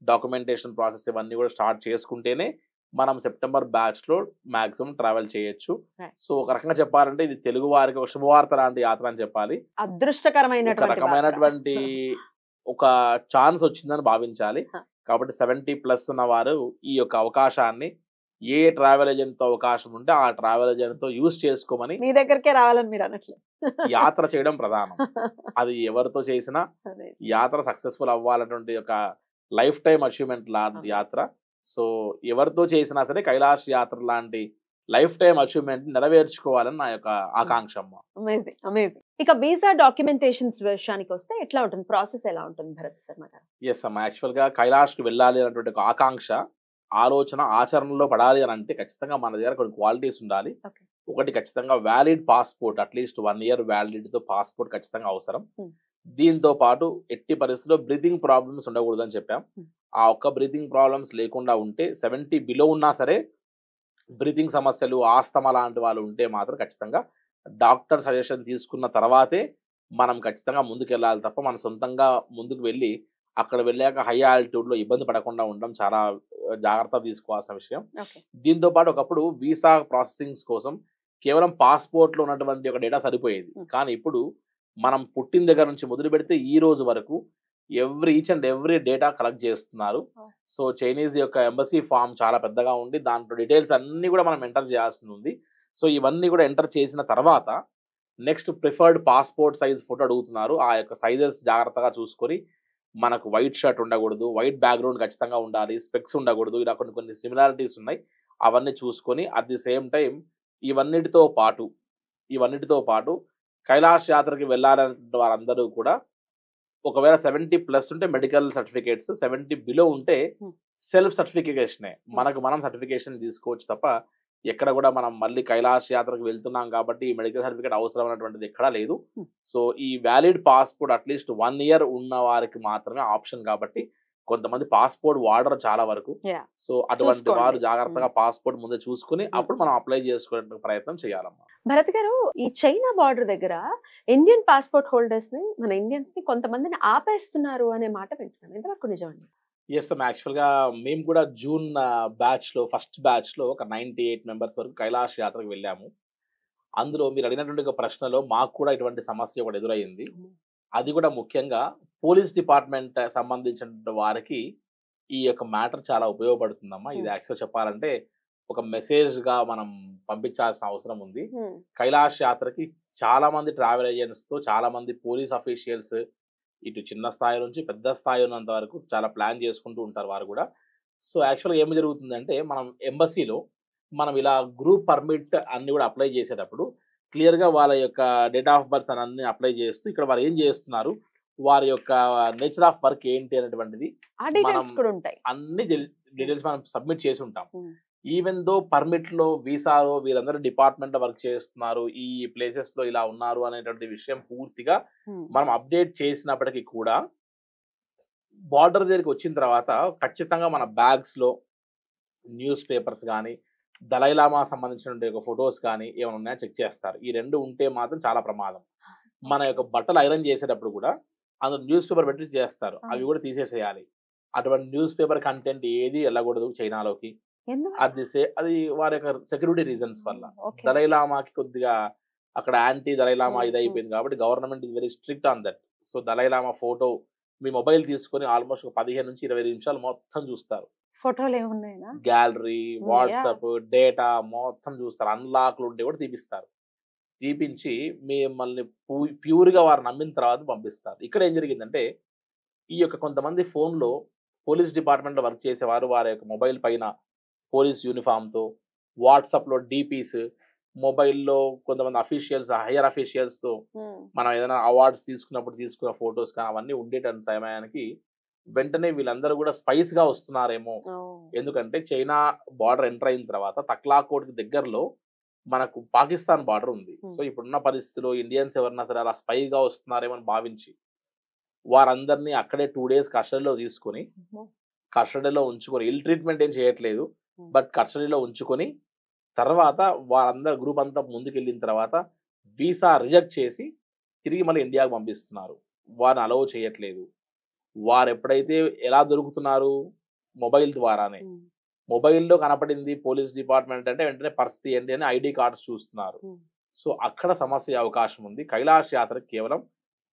డాక్యుమెంటేషన్ ప్రాసెస్ ఇవన్నీ గూడా స్టార్ట్ చేసుకుంటేనే మనం సెప్టెంబర్ బ్యాచ్‌లో మాక్సిమం ట్రావెల్ చేయొచ్చు. రైట్. సో, ఒక రకంగా చెప్పాలంటే ఇది తెలుగు వారికి ఒక శుభవార్త లాంటి యాత్ర అని చెప్పాలి. ఒక అదృష్టకరమైనటువంటి వార్త. రకమైనటువంటి ఒక ఛాన్స్ వచ్చిందని భావించాలి. హ! కాబట్టి 70 ప్లస్ ఉన్నవారు ఈ యొక్క అవకాశాన్ని ఏ ట్రావెల్ ఏజెంట్‌తో అవకాశం ఉంటే ఆ ట్రావెల్ ఏజెంట్‌తో యూజ్ చేసుకోమని మీ దగ్గరికే రావాలని మీరు అనట్లేదు. యాత్ర చేయడం ప్రధానం. అది ఎవరితో చేసినా అదే. యాత్ర సక్సెస్‌ఫుల్ అవ్వాలన్నటువంటి ఒక లైఫ్ టైమ్ అచీవ్‌మెంట్ లాంటి అవును. యాత్ర. సో, ఎవరితో చేసినా సరే కైలాష్ యాత్ర లాంటి లైఫ్ టైమ్ అచీవ్‌మెంట్ నెరవేర్చుకోవాలని నా యొక్క హ్మ్. ఆకాంక్ష అమ్మ. అమేజింగ్. అమేజింగ్. ఇక వీసా డాక్యుమెంటేషన్స్ విషయానికొస్తే ఎట్లా ఉంటుంది? ప్రాసెస్ ఎలా ఉంటుంది భరత్ శర్మ గారు? యెస్ అమ్మ. యాక్చువల్‌గా కైలాష్‌కి వెళ్ళాలి అన్నటువంటి ఒక ఆకాంక్ష, ఆలోచన ఆచరణలో పడాలి అనంటే ఖచ్చితంగా మన దగ్గర కొన్ని క్వాలిటీస్ ఉండాలి. ఓకే. ఒకటి ఖచ్చితంగా వాలిడ్ పాస్‌పోర్ట్ అట్‌లీస్ట్ 1 ఇయర్ వ్యాలిడిటీతో పాస్‌పోర్ట్ ఖచ్చితంగా అవసరం. హ్మ్. దీంతో పాటు ఎట్టి పరిస్థితిలో బ్రీతింగ్ ప్రాబ్లమ్స్ ఉండకూడదని చెప్పాం. హ్మ్. ఆ ఒక్క బ్రీతింగ్ ప్రాబ్లమ్స్ లేకుండా ఉంటే 70 బిలో ఉన్నా సరే బ్రీతింగ్ సమస్యలు, ఆస్తమా లాంటి వాళ్ళు ఉంటే మాత్రం ఖచ్చితంగా డాక్టర్ సజెషన్ తీసుకున్న తర్వాతే మనం ఖచ్చితంగా ముందుకెళ్ళాలి తప్ప, మన సొంతంగా ముందుకు వెళ్ళి, అక్కడ వెళ్ళాక హై ఆల్టిట్యూడ్‌లో ఇబ్బంది పడకుండా ఉండడం చాలా జాగ్రత్త తీసుకోవాల్సిన విషయం. ఓకే. దీంతో పాటు ఒకప్పుడు వీసా ప్రాసెసింగ్స్ కోసం కేవలం పాస్‌పోర్ట్‌లో ఉన్నటువంటి ఒక డేటా సరిపోయేది. హ్మ్. కానీ ఇప్పుడు మనం పుట్టిన దగ్గర నుంచి మొదలుపెడితే ఈ రోజు వరకు each and every data collect చేస్తున్నారు. ఓహ్! సో, చైనీస్ యొక్క ఎంబసీ ఫార్మ్ చాలా పెద్దగా ఉండి దాంట్లో డీటెయిల్స్ అన్నీ కూడా మనం ఎంటర్ చేయాల్సిందుంది. సో, ఇవన్నీ కూడా ఎంటర్ చేసిన తర్వాత next preferred passport size photo అడుగుతున్నారు. ఆ యొక్క సైజెస్ జాగ్రత్తగా చూసుకొని మనకు వైట్ షర్ట్ ఉండకూడదు. వైట్ బ్యాక్‌గ్రౌండ్ ఖచ్చితంగా ఉండాలి. స్పెక్స్ ఉండకూడదు. ఇలా కొన్ని కొన్ని సిమిలారిటీస్ ఉన్నాయి. అవన్నీ చూసుకొని అట్ ది సేమ్ టైమ్ ఇవన్నిటితో పాటు, ఇవన్నిటితో పాటు కైలాష్ యాత్రకి వెళ్ళాలనుకున్న వారందరూ కూడా ఒకవేళ 70 ప్లస్ ఉంటే మెడికల్ సర్టిఫికేట్స్, 70 బిలో ఉంటే హ్మ్. సెల్ఫ్ సర్టిఫికేషనే. హ్మ్. మనకు మనం సర్టిఫికేషన్ తీసుకోవచ్చు తప్ప, ఎక్కడ కూడా మనం మళ్ళీ కైలాష్ యాత్రకు వెళ్తున్నాం కాబట్టి ఈ మెడికల్ సర్టిఫికేట్ అవసరం అనేటువంటిది ఎక్కడా లేదు. హ్మ్. సో, ఈ వాలిడ్ పాస్‌పోర్ట్ అట్‌లీస్ట్ 1 ఇయర్ ఉన్న వారికి మాత్రమే ఆప్షన్ కాబట్టి, కొంతమంది పాస్‌పోర్ట్ వాడరు చాలా వరకు. యాహ్! సో, అటువంటి చూసుకోండి. వారు హ్మ్. జాగ్రత్తగా పాస్‌పోర్ట్ ముందే చూసుకొని హ్మ్. అప్పుడు మనం అప్లై చేసుకునే ప్రయత్నం చేయాలమ్మా. భరత్ గారు, ఈ చైనా బార్డర్ దగ్గర ఇండియన్ పాస్‌పోర్ట్ హోల్డర్స్‌ని, మన ఇండియన్స్‌ని కొంతమందిని ఆపేస్తున్నారు అనే మాట వింటున్నాను. ఎంతవరకు నిజమండి? యెస్ అమ్మ. యాక్చువల్‌గా మేము కూడా జూన్ బ్యాచ్‌లో ఫస్ట్ బ్యాచ్‌లో ఒక 98 మెంబర్స్ వరకు కైలాష్ యాత్రకు వెళ్ళాము. అందులో మీరు అడిగినటువంటి ఒక ప్రశ్నలో మాకు కూడా ఇటువంటి సమస్య ఒకటి ఎదురయింది. అమ్మో! అది కూడా ముఖ్యంగా పోలీస్ డిపార్ట్‌మెంట్ సంబంధించిన వారికి ఈ యొక్క మ్యాటర్ చాలా ఉపయోగపడుతుందమ్మా. ఇది హ్మ్. యాక్చువల్ చెప్పాలంటే ఒక మెసేజ్‌గా మనం పంపించాల్సిన అవసరం ఉంది. హ్మ్. కైలాష్ యాత్రకి చాలామంది ట్రావెల్ ఏజెంట్స్‌తో, చాలామంది పోలీస్ అఫీషియల్స్ ఇటు చిన్న స్థాయి నుంచి పెద్ద స్థాయి ఉన్నంత వరకు చాలా ప్లాన్ చేసుకుంటూ ఉంటారు వారు కూడా. సో యాక్చువల్గా ఏమి జరుగుతుందంటే మనం ఎంబసీలో మనం ఇలా గ్రూప్ పర్మిట్ అన్ని కూడా అప్లై చేసేటప్పుడు క్లియర్గా వాళ్ళ యొక్క డేట్ ఆఫ్ బర్త్ అని అన్ని అప్లై చేస్తూ ఇక్కడ వారు ఏం చేస్తున్నారు, వారి యొక్క నేచర్ ఆఫ్ వర్క్ ఏంటి అనేటువంటిది ఆ మనం డీటెయిల్స్ కూడా ఉంటాయి. అన్ని డీటెయిల్స్ మనం సబ్మిట్ చేసి ఉంటాం. ఈవెన్ దో పర్మిట్ లో వీసాలో వీరందరూ డిపార్ట్మెంట్ లో వర్క్ చేస్తున్నారు, ఈ ప్లేసెస్ లో ఇలా ఉన్నారు అనేటువంటి విషయం పూర్తిగా మనం అప్డేట్ చేసినప్పటికీ కూడా బార్డర్ దగ్గరికి వచ్చిన తర్వాత ఖచ్చితంగా మన బ్యాగ్స్ లో న్యూస్ పేపర్స్ కానీ దలైలామా సంబంధించిన ఫొటోస్ కానీ ఏమైనా ఉన్నాయో చెక్ చేస్తారు. ఈ రెండు ఉంటే మాత్రం చాలా ప్రమాదం. మన యొక్క బట్టలు ఐరన్ చేసేటప్పుడు కూడా అందులో న్యూస్ పేపర్ పెట్టి చేస్తారు, అవి కూడా తీసేసేయాలి. అటువంటి న్యూస్ పేపర్ కంటెంట్ ఏది వెళ్ళకూడదు చైనాలోకి. అది వారి యొక్క సెక్యూరిటీ రీజన్స్ వల్ల. దలైలామాకి కొద్దిగా అక్కడ యాంటీ దలైలామా ఇది అయిపోయింది కాబట్టి government is very strict on that. So Dalai Lama photo me mobile తీసుకొని ఆల్మోస్ట్ 15 నుంచి 20 నిమిషాలు మొత్తం చూస్తారు. ఫోటోలు ఏమున్నాయా, గ్యాలరీ, వాట్సాప్ డేటా మొత్తం చూస్తారు. అన్లాక్లు ఉంటే కూడా తీపిస్తారు. తీపించి మిమ్మల్ని ప్యూర్ గా వారు నమ్మిన తర్వాత పంపిస్తారు. ఇక్కడ ఏం జరిగిందంటే ఈ యొక్క కొంతమంది ఫోన్లో పోలీస్ డిపార్ట్మెంట్ లో వర్క్ చేసేవారు వారి యొక్క మొబైల్ పైన పోలీస్ యూనిఫామ్తో, వాట్సాప్లో డీపీస్, మొబైల్లో కొంతమంది అఫీషియల్స్, హైయర్ అఫీషియల్స్తో మనం ఏదైనా అవార్డ్స్ తీసుకున్నప్పుడు తీసుకున్న ఫొటోస్ కానీ అవన్నీ ఉండేటువంటి సమయానికి వెంటనే వీళ్ళందరూ కూడా స్పైస్ గా వస్తున్నారేమో. ఎందుకంటే చైనా బార్డర్ ఎంటర్ అయిన తర్వాత తక్లాకోట్కి దగ్గరలో మనకు పాకిస్తాన్ బార్డర్ ఉంది. సో ఇప్పుడున్న పరిస్థితిలో ఇండియన్స్ ఎవరన్నా సరే అలా స్పైగా వస్తున్నారేమో అని భావించి వారందరినీ అక్కడే 2 days కస్టడీలో తీసుకొని కస్టడీలో ఉంచుకొని, ఇల్ ట్రీట్మెంట్ ఏం చేయట్లేదు, బట్ కస్టడీలో ఉంచుకొని తర్వాత వారందరు గ్రూప్ అంతా ముందుకెళ్ళిన తర్వాత వీసా రిజెక్ట్ చేసి తిరిగి మళ్ళీ ఇండియాకు పంపిస్తున్నారు. వారిని అలౌ చేయట్లేదు. వారు ఎప్పుడైతే ఎలా దొరుకుతున్నారు, మొబైల్ ద్వారానే. మొబైల్లో కనపడింది పోలీస్ డిపార్ట్మెంట్ అంటే వెంటనే పరిస్థితి ఏంటి అని ఐడి కార్డ్స్ చూస్తున్నారు. సో అక్కడ సమస్య అవకాశం ఉంది. కైలాష్ యాత్ర కేవలం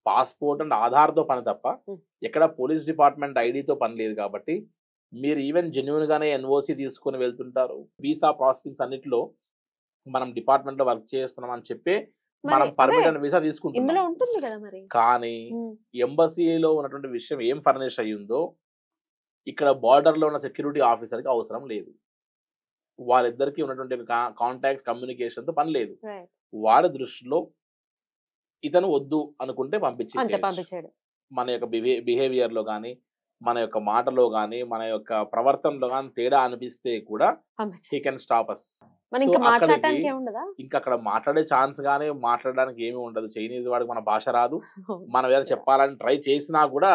పాస్పోర్ట్ అండ్ ఆధార్తో పని తప్ప ఎక్కడ పోలీస్ డిపార్ట్మెంట్ ఐడితో పని లేదు. కాబట్టి మీరు ఈవెన్ జెన్యున్ గానే ఎన్ఓసి తీసుకొని వెళ్తుంటారు. వీసా ప్రాసెసింగ్స్ అన్నిటిలో మనం డిపార్ట్మెంట్ లో వర్క్ చేస్తున్నాం అని చెప్పి మనం పర్మిట్ అండ్ వీసా తీసుకుంటున్నాం. కానీ ఎంబసీలో ఉన్నటువంటి విషయం ఏం ఫర్నిష్ అయ్యిందో ఇక్కడ బార్డర్ లో ఉన్న సెక్యూరిటీ ఆఫీసర్ కి అవసరం లేదు. వాళ్ళిద్దరికి ఉన్నటువంటి కాంటాక్ట్స్, కమ్యూనికేషన్ తో పని లేదు. వాడి దృష్టిలో ఇతను వద్దు అనుకుంటే పంపించేసాడు. మన యొక్క బిహేవియర్ లో కానీ, మన యొక్క మాటలో గానీ, మన యొక్క ప్రవర్తనలో గానీ తేడా అనిపిస్తే కూడా హీ కెన్ స్టాప్ అస్. ఇంకా అక్కడ మాట్లాడే ఛాన్స్ గానీ మాట్లాడడానికి ఏమీ ఉండదు. చైనీస్ వాడికి మన భాష రాదు. మనం ఏదైనా చెప్పాలని ట్రై చేసినా కూడా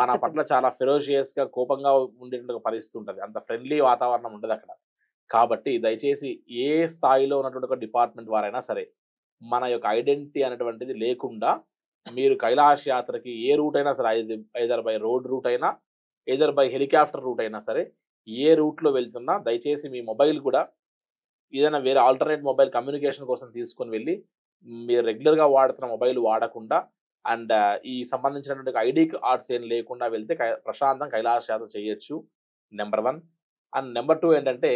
మన పట్ల చాలా ఫెరోషియస్ గా కోపంగా ఉండేటువంటి పరిస్థితి ఉంటుంది. అంత ఫ్రెండ్లీ వాతావరణం ఉండదు అక్కడ. కాబట్టి దయచేసి ఏ స్థాయిలో ఉన్నటువంటి ఒక డిపార్ట్మెంట్ వారైనా సరే మన యొక్క ఐడెంటిటీ అనేటువంటిది లేకుండా మీరు కైలాష్ యాత్రకి ఏ రూట్ అయినా సరే, ఐదర్ బై రోడ్ రూట్ అయినా, ఐదర్ బై హెలికాప్టర్ రూట్ అయినా సరే, ఏ రూట్లో వెళ్తున్నా దయచేసి మీ మొబైల్ కూడా ఏదైనా వేరే ఆల్టర్నేట్ మొబైల్ కమ్యూనికేషన్ కోసం తీసుకొని వెళ్ళి మీరు రెగ్యులర్గా వాడుతున్న మొబైల్ వాడకుండా అండ్ ఈ సంబంధించినటువంటి ఐడి కార్డ్స్ ఏం లేకుండా వెళ్తే ప్రశాంతం కైలాష్ యాత్ర చేయొచ్చు. నెంబర్ 1. అండ్ నెంబర్ 2 ఏంటంటే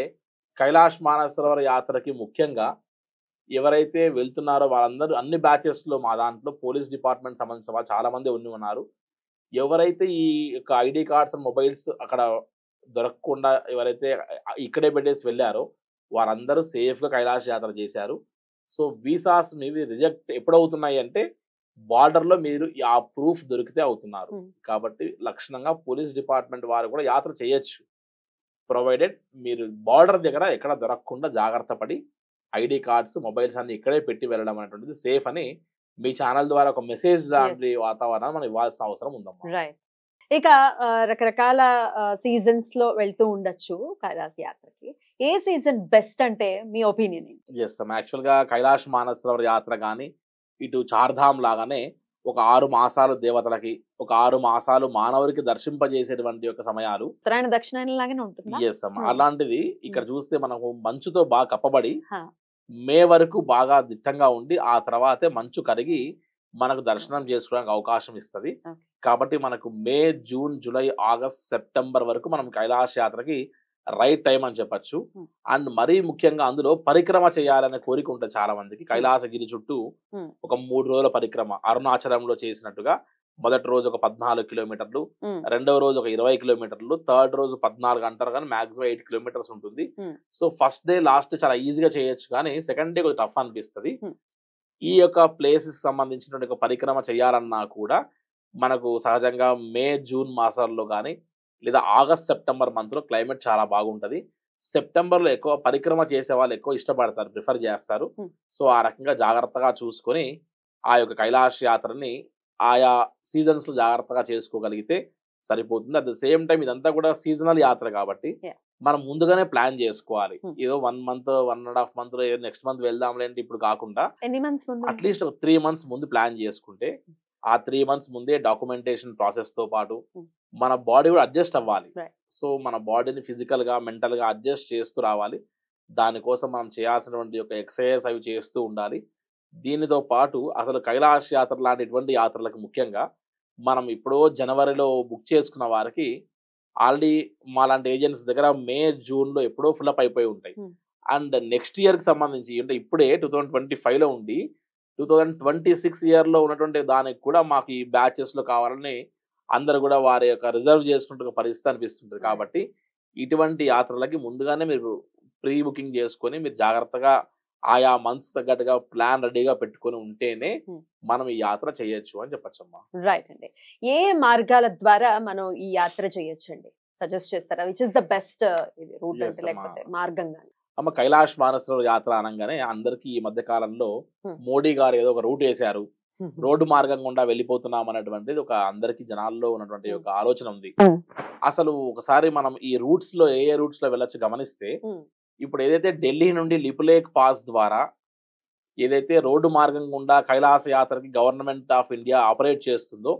కైలాష్ మానసరోవర్ యాత్రకి ముఖ్యంగా ఎవరైతే వెళ్తున్నారో వాళ్ళందరూ అన్ని బ్యాచెస్లో మా దాంట్లో పోలీస్ డిపార్ట్మెంట్ సంబంధించిన వాళ్ళు చాలా మంది ఉన్నారు. ఎవరైతే ఈ యొక్క ఐడి కార్డ్స్ మొబైల్స్ అక్కడ దొరకకుండా ఎవరైతే ఇక్కడే పెట్టేసి వెళ్ళారో వారందరూ సేఫ్గా కైలాష్ యాత్ర చేశారు. సో వీసాస్ మీవి రిజెక్ట్ ఎప్పుడవుతున్నాయి అంటే బార్డర్లో మీరు ఆ ప్రూఫ్ దొరికితే అవుతున్నారు. కాబట్టి లక్షణంగా పోలీస్ డిపార్ట్మెంట్ వారు కూడా యాత్ర చేయొచ్చు, ప్రొవైడెడ్ మీరు బార్డర్ దగ్గర ఎక్కడ దొరకకుండా జాగ్రత్త పడి ఐడి కార్డ్స్, మొబైల్స్ అన్ని ఇక్కడే పెట్టి వెళ్ళడం అనేటువంటిది సేఫ్ అని మీ ఛానల్ ద్వారా ఒక మెసేజ్ లాంటి వాతావరణం మనం ఇవ్వాల్సిన అవసరం ఉందమ్మా. ఇక రకరకాల సీజన్స్ లో వెళ్తూ ఉండొచ్చు కైలాస్ యాత్రకి. ఏ సీజన్ బెస్ట్ అంటే మీ ఒపీనియన్ ఏంటి? యాక్చువల్ గా కైలాష్ మానసరోవర్ యాత్ర కానీ ఇటు చార్ధామ్ లాగానే ఒక 6 మాసాలు దేవతలకి, ఒక 6 మాసాలు మానవుడికి దర్శింపజేసేటువంటి యొక్క సమయాలు. ఉత్తరాయణ దక్షిణాయన లాగానే ఉంటుంది. అలాంటిది ఇక్కడ చూస్తే మనకు మంచుతో బాగా కప్పబడి మే వరకు బాగా దిట్టంగా ఉండి ఆ తర్వాతే మంచు కరిగి మనకు దర్శనం చేసుకోవడానికి అవకాశం ఇస్తుంది. కాబట్టి మనకు మే, జూన్, జూలై, ఆగస్ట్, సెప్టెంబర్ వరకు మనం కైలాష్ యాత్రకి రైట్ టైం అని చెప్పచ్చు. అండ్ మరీ ముఖ్యంగా అందులో పరిక్రమ చేయాలనే కోరిక ఉంటుంది చాలా మందికి. కైలాసగిరి చుట్టూ ఒక 3 రోజుల పరిక్రమ అరుణాచలంలో చేసినట్టుగా మొదటి రోజు ఒక 14 కిలోమీటర్లు, ఉమ్, రెండవ రోజు ఒక 20 కిలోమీటర్లు, థర్డ్ రోజు 14 అంటారు కానీ మాక్సిమం 8 కిలోమీటర్స్ ఉంటుంది. ఉమ్, సో ఫస్ట్ డే లాస్ట్ చాలా ఈజీగా చేయొచ్చు కానీ సెకండ్ డే కొంచెం టఫ్ అనిపిస్తుంది. ఉమ్, ఈ యొక్క ప్లేసెస్ సంబంధించినటువంటి ఒక పరిక్రమ చేయాలన్నా కూడా మనకు సహజంగా మే జూన్ మాసాల్లో కానీ లేదా ఆగస్ట్ సెప్టెంబర్ మంత్లో క్లైమేట్ చాలా బాగుంటుంది. సెప్టెంబర్లో ఎక్కువ పరిక్రమ చేసే వాళ్ళు ఎక్కువ ఇష్టపడతారు, ప్రిఫర్ చేస్తారు. ఉమ్. సో ఆ రకంగా జాగ్రత్తగా చూసుకొని ఆ యొక్క కైలాష్ యాత్రని ఆయా సీజన్స్లో జాగ్రత్తగా చేసుకోగలిగితే సరిపోతుంది. అట్ ద సేమ్ టైం ఇదంతా కూడా సీజనల్ యాత్ర కాబట్టి Yeah. మనం ముందుగానే ప్లాన్ చేసుకోవాలి. Hmm. ఏదో 1 మంత్ 1.5 మంత్ నెక్స్ట్ మంత్ వెళ్దాంలే అంటే ఇప్పుడు కాకుండా ఎన్ని మంత్స్ ముందు అట్లీస్ట్ ఒక 3 మంత్స్ ముందు ప్లాన్ చేసుకుంటే ఆ 3 మంత్స్ ముందే డాక్యుమెంటేషన్ ప్రాసెస్ తో పాటు Hmm. మన బాడీ కూడా అడ్జస్ట్ అవ్వాలి. Right. సో మన బాడీని ఫిజికల్ గా మెంటల్ గా అడ్జస్ట్ చేస్తూ రావాలి. దానికోసం మనం చేయాల్సినటువంటి ఒక ఎక్సర్సైజ్ అవి చేస్తూ ఉండాలి. దీనితో పాటు అసలు కైలాష్ యాత్ర లాంటి ఇటువంటి యాత్రలకు ముఖ్యంగా మనం ఇప్పుడు జనవరిలో బుక్ చేసుకున్న వారికి ఆల్రెడీ మాలాంటి ఏజెంట్స్ దగ్గర మే జూన్ లో ఎప్పుడో ఫిల్అప్ అయిపోయి ఉంటాయి. Hmm. అండ్ నెక్స్ట్ ఇయర్ కి సంబంధించి అంటే ఇప్పుడే 2025 లో ఉండి 2026 ఇయర్ లో ఉన్నటువంటి దానికి కూడా మాకు ఈ బ్యాచెస్ లో కావాలని అందరు కూడా వారి యొక్క రిజర్వ్ చేసుకుంటున్న పరిస్థితి అనిపిస్తుంటుంది. కాబట్టి ఇటువంటి యాత్రలకి ముందుగానే మీరు ప్రీ బుకింగ్ చేసుకొని మీరు జాగ్రత్తగా ఆయా మంత్స్ తగ్గట్టుగా ప్లాన్ రెడీగా పెట్టుకొని ఉంటేనే Hmm. మనం ఈ యాత్ర చేయొచ్చు అని చెప్పచ్చమ్మా. రైట్ అండి. ఏ మార్గాల ద్వారా మనం ఈ యాత్ర చేయొచ్చండి, సజెస్ట్ చేస్తారా? Which is the best route Yes, అంటే అమ్మా. లేకపోతే మార్గంగా? అమ్మ కైలాష్ మానసరోవర్ యాత్ర అనగానే అందరికీ ఈ మధ్య కాలంలో Hmm. మోడీ గారు ఏదో ఒక రూట్ వేశారు, రోడ్డు మార్గం గుండా వెళ్ళిపోతున్నాం అనేటువంటిది ఒక అందరికి జనాల్లో ఉన్నటువంటి ఒక ఆలోచన ఉంది. Hmm. అసలు ఒకసారి మనం ఈ రూట్స్ లో ఏ రూట్స్ లో వెళ్ళొచ్చు గమనిస్తే Hmm. ఇప్పుడు ఏదైతే ఢిల్లీ నుండి లిపులేక్ పాస్ ద్వారా ఏదైతే రోడ్డు మార్గం గుండా కైలాస యాత్రకి గవర్నమెంట్ ఆఫ్ ఇండియా ఆపరేట్ చేస్తుందో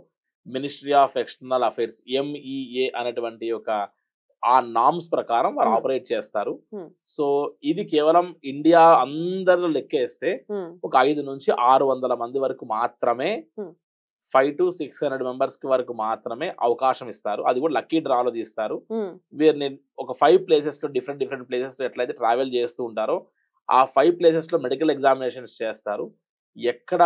ministry of external affairs MEA అనేటువంటి ఒక ఆ నామ్స్ ప్రకారం వారు Hmm. ఆపరేట్ చేస్తారు. Hmm. సో ఇది కేవలం ఇండియా అందరిలో లెక్కేస్తే Hmm. ఒక 5 నుంచి 600 మంది వరకు మాత్రమే, Hmm. 5 to 600 మెంబర్స్ కి వరకు మాత్రమే అవకాశం ఇస్తారు. అది కూడా లక్కీ డ్రాలో తీస్తారు. Hmm. వీరిని ఒక 5 ప్లేసెస్ లో డిఫరెంట్ ప్లేసెస్ లో ఎట్లయితే ట్రావెల్ చేస్తూ ఉంటారో ఆ 5 ప్లేసెస్ లో మెడికల్ ఎగ్జామినేషన్స్ చేస్తారు. ఎక్కడ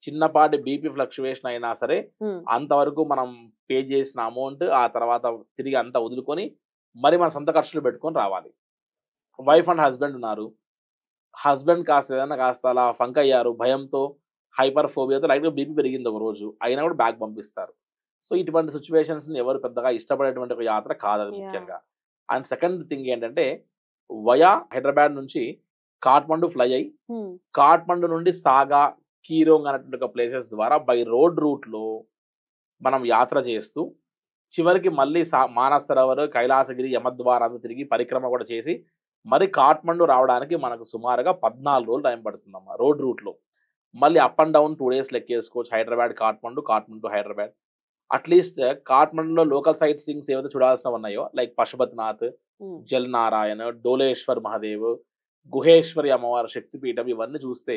చిన్నపాటి బీపీ ఫ్లక్చువేషన్ అయినా సరే Hmm. అంతవరకు మనం పే చేసిన అమౌంట్ ఆ తర్వాత తిరిగి అంతా వదులుకొని మరి మన సొంత ఖర్చులు పెట్టుకొని రావాలి. వైఫ్ అండ్ హస్బెండ్ ఉన్నారు, హస్బెండ్ కాస్త ఏదైనా కాస్త అలా ఫంక్ అయ్యారు, భయంతో హైపర్ ఫోబియాతో లైట్గా బీపీ పెరిగింది ఒక రోజు, అయినా కూడా బ్యాగ్ పంపిస్తారు. సో ఇటువంటి సిచ్యువేషన్స్ ని ఎవరు పెద్దగా ఇష్టపడేటువంటి ఒక యాత్ర కాదు అది Yeah. ముఖ్యంగా. అండ్ సెకండ్ థింగ్ ఏంటంటే వయా హైదరాబాద్ నుంచి కాఠ్మండు ఫ్లై అయ్యి Hmm. కాఠ్మండు నుండి సాగా కీరోంగ్ అనేటువంటి ఒక ప్లేసెస్ ద్వారా బై రోడ్ రూట్ లో మనం యాత్ర చేస్తూ చివరికి మళ్ళీ మానస్ సరోవర్, కైలాసగిరి, యమద్వారాన్ని తిరిగి పరిక్రమ కూడా చేసి మరి కాఠ్మండు రావడానికి మనకు సుమారుగా 14 రోజులు టైం పడుతుందమ్మా రోడ్ రూట్ లో. మళ్ళీ అప్ అండ్ డౌన్ 2 days లెక్కేసుకోవచ్చు. హైదరాబాద్ కాఠ్మండు, కాఠ్మండు హైదరాబాద్. అట్లీస్ట్ కాఠ్మండులో లోకల్ సైట్ సీయింగ్స్ ఏవైతే చూడాల్సినవి ఉన్నాయో లైక్ పశుపతినాథ్, Hmm. జల్ నారాయణ, డోలేశ్వర్ మహాదేవ్, గుహేశ్వరి అమ్మవారి శక్తిపీఠం ఇవన్నీ చూస్తే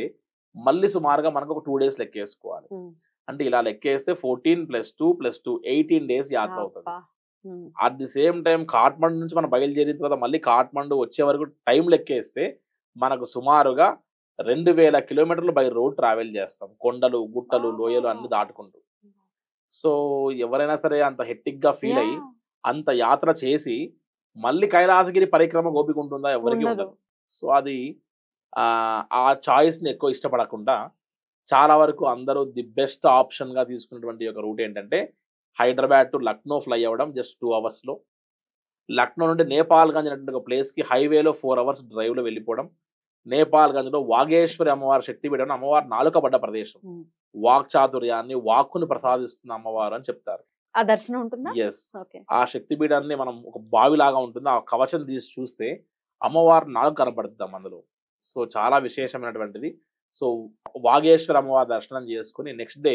మళ్ళీ సుమారుగా మనకు ఒక 2 days లెక్కేసుకోవాలి. Hmm. అంటే ఇలా లెక్కేస్తే 14 + 2 + 2 18 days యాత్ర అవుతుంది. అబ్బా. Hmm. At the same time Kathmandu నుంచి మనం బయలుదేరిన తర్వాత మళ్ళీ కాఠ్మండు వచ్చే వరకు టైం లెక్కేస్తే మనకు సుమారుగా 2000 కిలోమీటర్లు బై రోడ్ ట్రావెల్ చేస్తాం, కొండలు గుట్టలు లోయలు అన్ని దాటుకుంటూ. సో ఎవరైనా సరే అంత హెక్టిక్ గా ఫీల్ అయ్యి Yeah. అంత యాత్ర చేసి మళ్ళీ కైలాసగిరి పరిక్రమ ఓపిక ఉంటుందా? ఎవరికి ఉండదు. ఉండదు. సో అది ఆ చాయిస్ ని ఎక్కువ ఇష్టపడకుండా చాలా వరకు అందరూ ది బెస్ట్ ఆప్షన్ గా తీసుకున్నటువంటి ఒక రూట్ ఏంటంటే హైదరాబాద్ టు లక్నో ఫ్లై అవ్వడం జస్ట్ 2 hours లో, లక్నో నుండి నేపాల్గంజ్ అనేటువంటి ఒక ప్లేస్ కి హైవేలో 4 hours డ్రైవ్ లో వెళ్ళిపోవడం, నేపాల్గంజ్ లో వాగేశ్వరి అమ్మవారి శక్తిపీఠం, అమ్మవారు నాలుకబడ్డ ప్రదేశం, Hmm. వాక్ చాతుర్యాన్ని వాక్కును ప్రసాదిస్తున్న అమ్మవారు అని చెప్తారు. ఆ దర్శనం ఉంటుందా? Yes, okay. ఆ శక్తిపీఠాన్ని మనం ఒక బావిలాగా ఉంటుంది, ఆ కవచం తీసి చూస్తే అమ్మవారు నాలుగు కనపడుతుంది అందులో. సో చాలా విశేషమైనటువంటిది. సో వాగేశ్వర అమ్మవారి దర్శనం చేసుకుని నెక్స్ట్ డే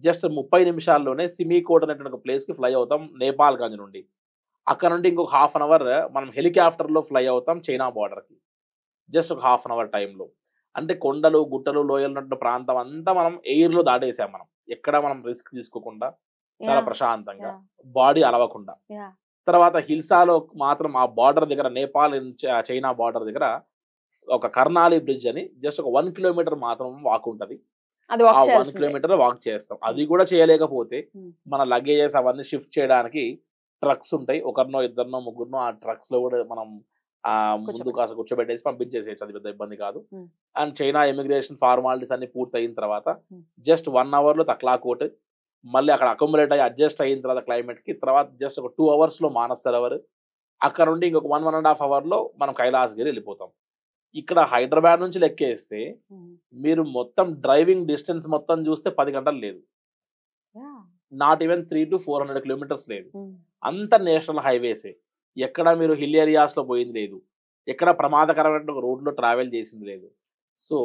జస్ట్ 30 నిమిషాల్లోనే సిమికోట్ అనేటువంటి ఒక ప్లేస్ కి ఫ్లై అవుతాం నేపాల్గంజ్ నుండి. అక్కడ నుండి ఇంకొక 1/2 hour మనం హెలికాప్టర్ లో ఫ్లై అవుతాం చైనా బార్డర్ కి, జస్ట్ ఒక 1/2 hour టైంలో. అంటే కొండలు గుట్టలు లోయలు ఉన్నటువంటి ప్రాంతం అంతా మనం ఎయిర్ లో దాటేసాం. మనం ఎక్కడ మనం రిస్క్ తీసుకోకుండా చాలా Yeah. ప్రశాంతంగా, Yeah. బాడీ అలవకుండా. Yeah. తర్వాత హిల్సాలో మాత్రం ఆ బార్డర్ దగ్గర నేపాల్ చైనా బార్డర్ దగ్గర ఒక కర్నాలి బ్రిడ్జ్ అని జస్ట్ ఒక 1 kilometer మాత్రం వాక్ ఉంటుంది. అది ఆ వాక్ 1 చేయాల్సిందే. కిలోమీటర్ వాక్ చేస్తాం. అది కూడా చేయలేకపోతే ఉమ్. మన లగేజెస్ అవన్నీ షిఫ్ట్ చేయడానికి ట్రక్స్ ఉంటాయి. ఒకరినో ఇద్దరినో ముగ్గురునో ఆ ట్రక్స్ లో కూడా మనం ముందు కూర్చోబెట్టి. కాస్త కూర్చోబెట్టేసి పంపించేసేయచ్చు. అది పెద్ద ఇబ్బంది కాదు. ఉమ్. అండ్ చైనా ఇమిగ్రేషన్ ఫార్మాలిటీస్ అన్ని పూర్తి అయిన తర్వాత ఉమ్. జస్ట్ 1 అవర్ లో తక్లాకోట్, మళ్ళీ అక్కడ అకామిడేట్ అయ్యి అడ్జస్ట్ అయిన తర్వాత క్లైమేట్ కి తర్వాత జస్ట్ ఒక 2 అవర్స్ లో మానస్ సరోవర్, అక్కడ నుండి ఇంకొక 1.5 అవర్ లో మనం కైలాసగిరి వెళ్ళిపోతాం. ఇక్కడ హైదరాబాద్ నుంచి లెక్కేస్తే ఉమ్. మీరు మొత్తం డ్రైవింగ్ డిస్టెన్స్ మొత్తం చూస్తే 10 గంటలు లేదు. Yeah. Not even 300 to 400 kilometres లేదు. ఉమ్. అంత నేషనల్ హైవేసే. ఎక్కడ మీరు హిల్ ఏరియాస్ లో పోయింది లేదు. ఎక్కడ ప్రమాదకరమైన రోడ్లో ట్రావెల్ చేసింది లేదు. సో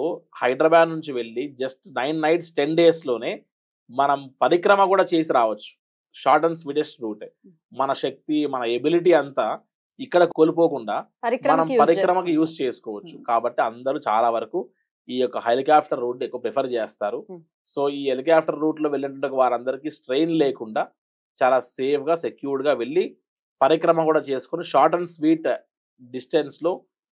హైదరాబాద్ నుంచి వెళ్ళి జస్ట్ 9 nights 10 days లోనే మనం పరిక్రమ కూడా చేసి రావచ్చు. Short and sweetest route. మన శక్తి, మన ఎబిలిటీ అంతా ఇక్కడ కోల్పోకుండా మనం పరిక్రమకి యూజ్ చేసుకోవచ్చు. కాబట్టి అందరూ చాలా వరకు ఈ యొక్క హెలికాప్టర్ రూట్ ఎక్కువ ప్రిఫర్ చేస్తారు. సో ఈ హెలికాప్టర్ రూట్ లో వెళ్ళినటువంటి వారందరికీ స్ట్రెయిన్ లేకుండా చాలా సేఫ్ గా సెక్యూర్డ్ గా వెళ్ళి పరిక్రమ కూడా చేసుకుని షార్ట్ అండ్ స్వీట్ డిస్టెన్స్ లో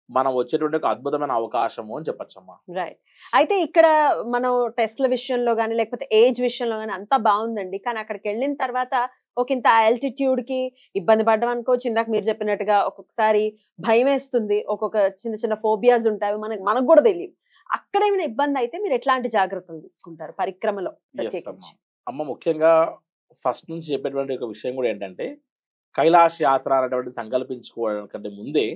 మనం వచ్చేటువంటి ఒక అద్భుతమైన అవకాశము అని చెప్పొచ్చమ్మా. రైట్. అయితే ఇక్కడ మనం టెస్ట్ల విషయంలో కానీ లేకపోతే ఏజ్ విషయంలో కానీ అంతా బాగుందండి. కానీ అక్కడికి వెళ్ళిన తర్వాత ఒక ఇంత ఆల్టిట్యూడ్ కి ఇబ్బంది పడ్డం అనుకోవచ్చు. ఇందాక మీరు చెప్పినట్టుగా ఒక్కొక్కసారి భయం వేస్తుంది, ఒక్కొక్క చిన్న చిన్న ఫోబియాస్ ఉంటాయి, మనకు కూడా తెలియదు. అక్కడ ఏమైనా ఇబ్బంది అయితే మీరు ఎట్లాంటి జాగ్రత్తలు తీసుకుంటారు పరిక్రమలో ప్రత్యేకించి? అమ్మ ముఖ్యంగా ఫస్ట్ నుంచి చెప్పేటువంటి ఒక విషయం కూడా ఏంటంటే, కైలాష్ యాత్ర అనేటువంటి సంకల్పించుకోవడం కంటే ముందే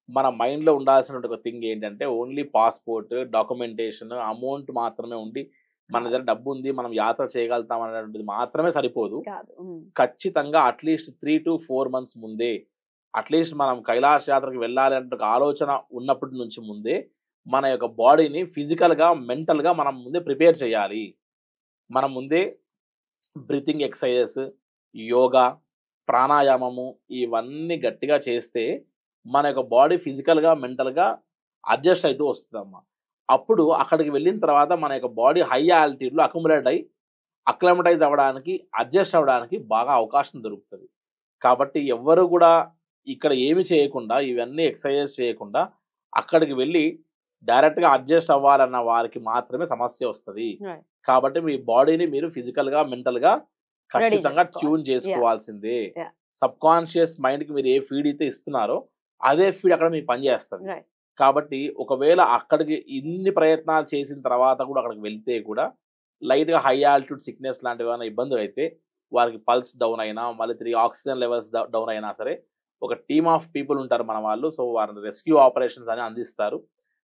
మన మైండ్ లో ఉండాల్సినటువంటి ఒక థింగ్ ఏంటంటే, ఓన్లీ పాస్పోర్ట్, డాక్యుమెంటేషన్, అమౌంట్ మాత్రమే ఉండి మన దగ్గర డబ్బు ఉంది మనం యాత్ర చేయగలుగుతాం అనేటువంటిది మాత్రమే సరిపోదు. ఖచ్చితంగా అట్లీస్ట్ 3 to 4 months ముందే, అట్లీస్ట్ మనం కైలాష్ యాత్రకు వెళ్ళాలి అంటే ఒక ఆలోచన ఉన్నప్పటి నుంచి ముందే మన యొక్క బాడీని ఫిజికల్ గా, మెంటల్ గా మనం ముందే ప్రిపేర్ చేయాలి. మనం ముందే బ్రీతింగ్ ఎక్సర్సైజెస్, యోగా, ప్రాణాయామము ఇవన్నీ గట్టిగా చేస్తే మన యొక్క బాడీ ఫిజికల్ గా, మెంటల్ గా అడ్జస్ట్ అవుతూ వస్తుందమ్మా. అప్పుడు అక్కడికి వెళ్ళిన తర్వాత మన యొక్క బాడీ హై ఆల్టిట్యూడ్ లో అక్లమటైజ్ అవ్వడానికి, అడ్జస్ట్ అవ్వడానికి బాగా అవకాశం దొరుకుతుంది. కాబట్టి ఎవ్వరు కూడా ఇక్కడ ఏమి చేయకుండా, ఇవన్నీ ఎక్సర్సైజెస్ చేయకుండా అక్కడికి వెళ్ళి డైరెక్ట్ గా అడ్జస్ట్ అవ్వాలన్న వారికి మాత్రమే సమస్య వస్తుంది. కాబట్టి మీ బాడీని మీరు ఫిజికల్ గా, మెంటల్ గా ఖచ్చితంగా ట్యూన్ చేసుకోవాల్సిందే. సబ్ కాన్షియస్ మైండ్ కి మీరు ఏ ఫీడ్ అయితే ఇస్తున్నారో అదే ఫీడ్ అక్కడ మీకు పనిచేస్తుంది. కాబట్టి ఒకవేళ అక్కడికి ఇన్ని ప్రయత్నాలు చేసిన తర్వాత కూడా అక్కడికి వెళ్తే కూడా లైట్ గా హై ఆల్టిట్యూడ్ సిక్నెస్ లాంటివి ఏమైనా ఇబ్బంది అయితే, వారికి పల్స్ డౌన్ అయినా, మళ్ళీ 3 ఆక్సిజన్ లెవెల్స్ డౌన్ అయినా సరే ఒక టీమ్ ఆఫ్ పీపుల్ ఉంటారు మన వాళ్ళు. సో వారిని రెస్క్యూ ఆపరేషన్స్ అని అందిస్తారు.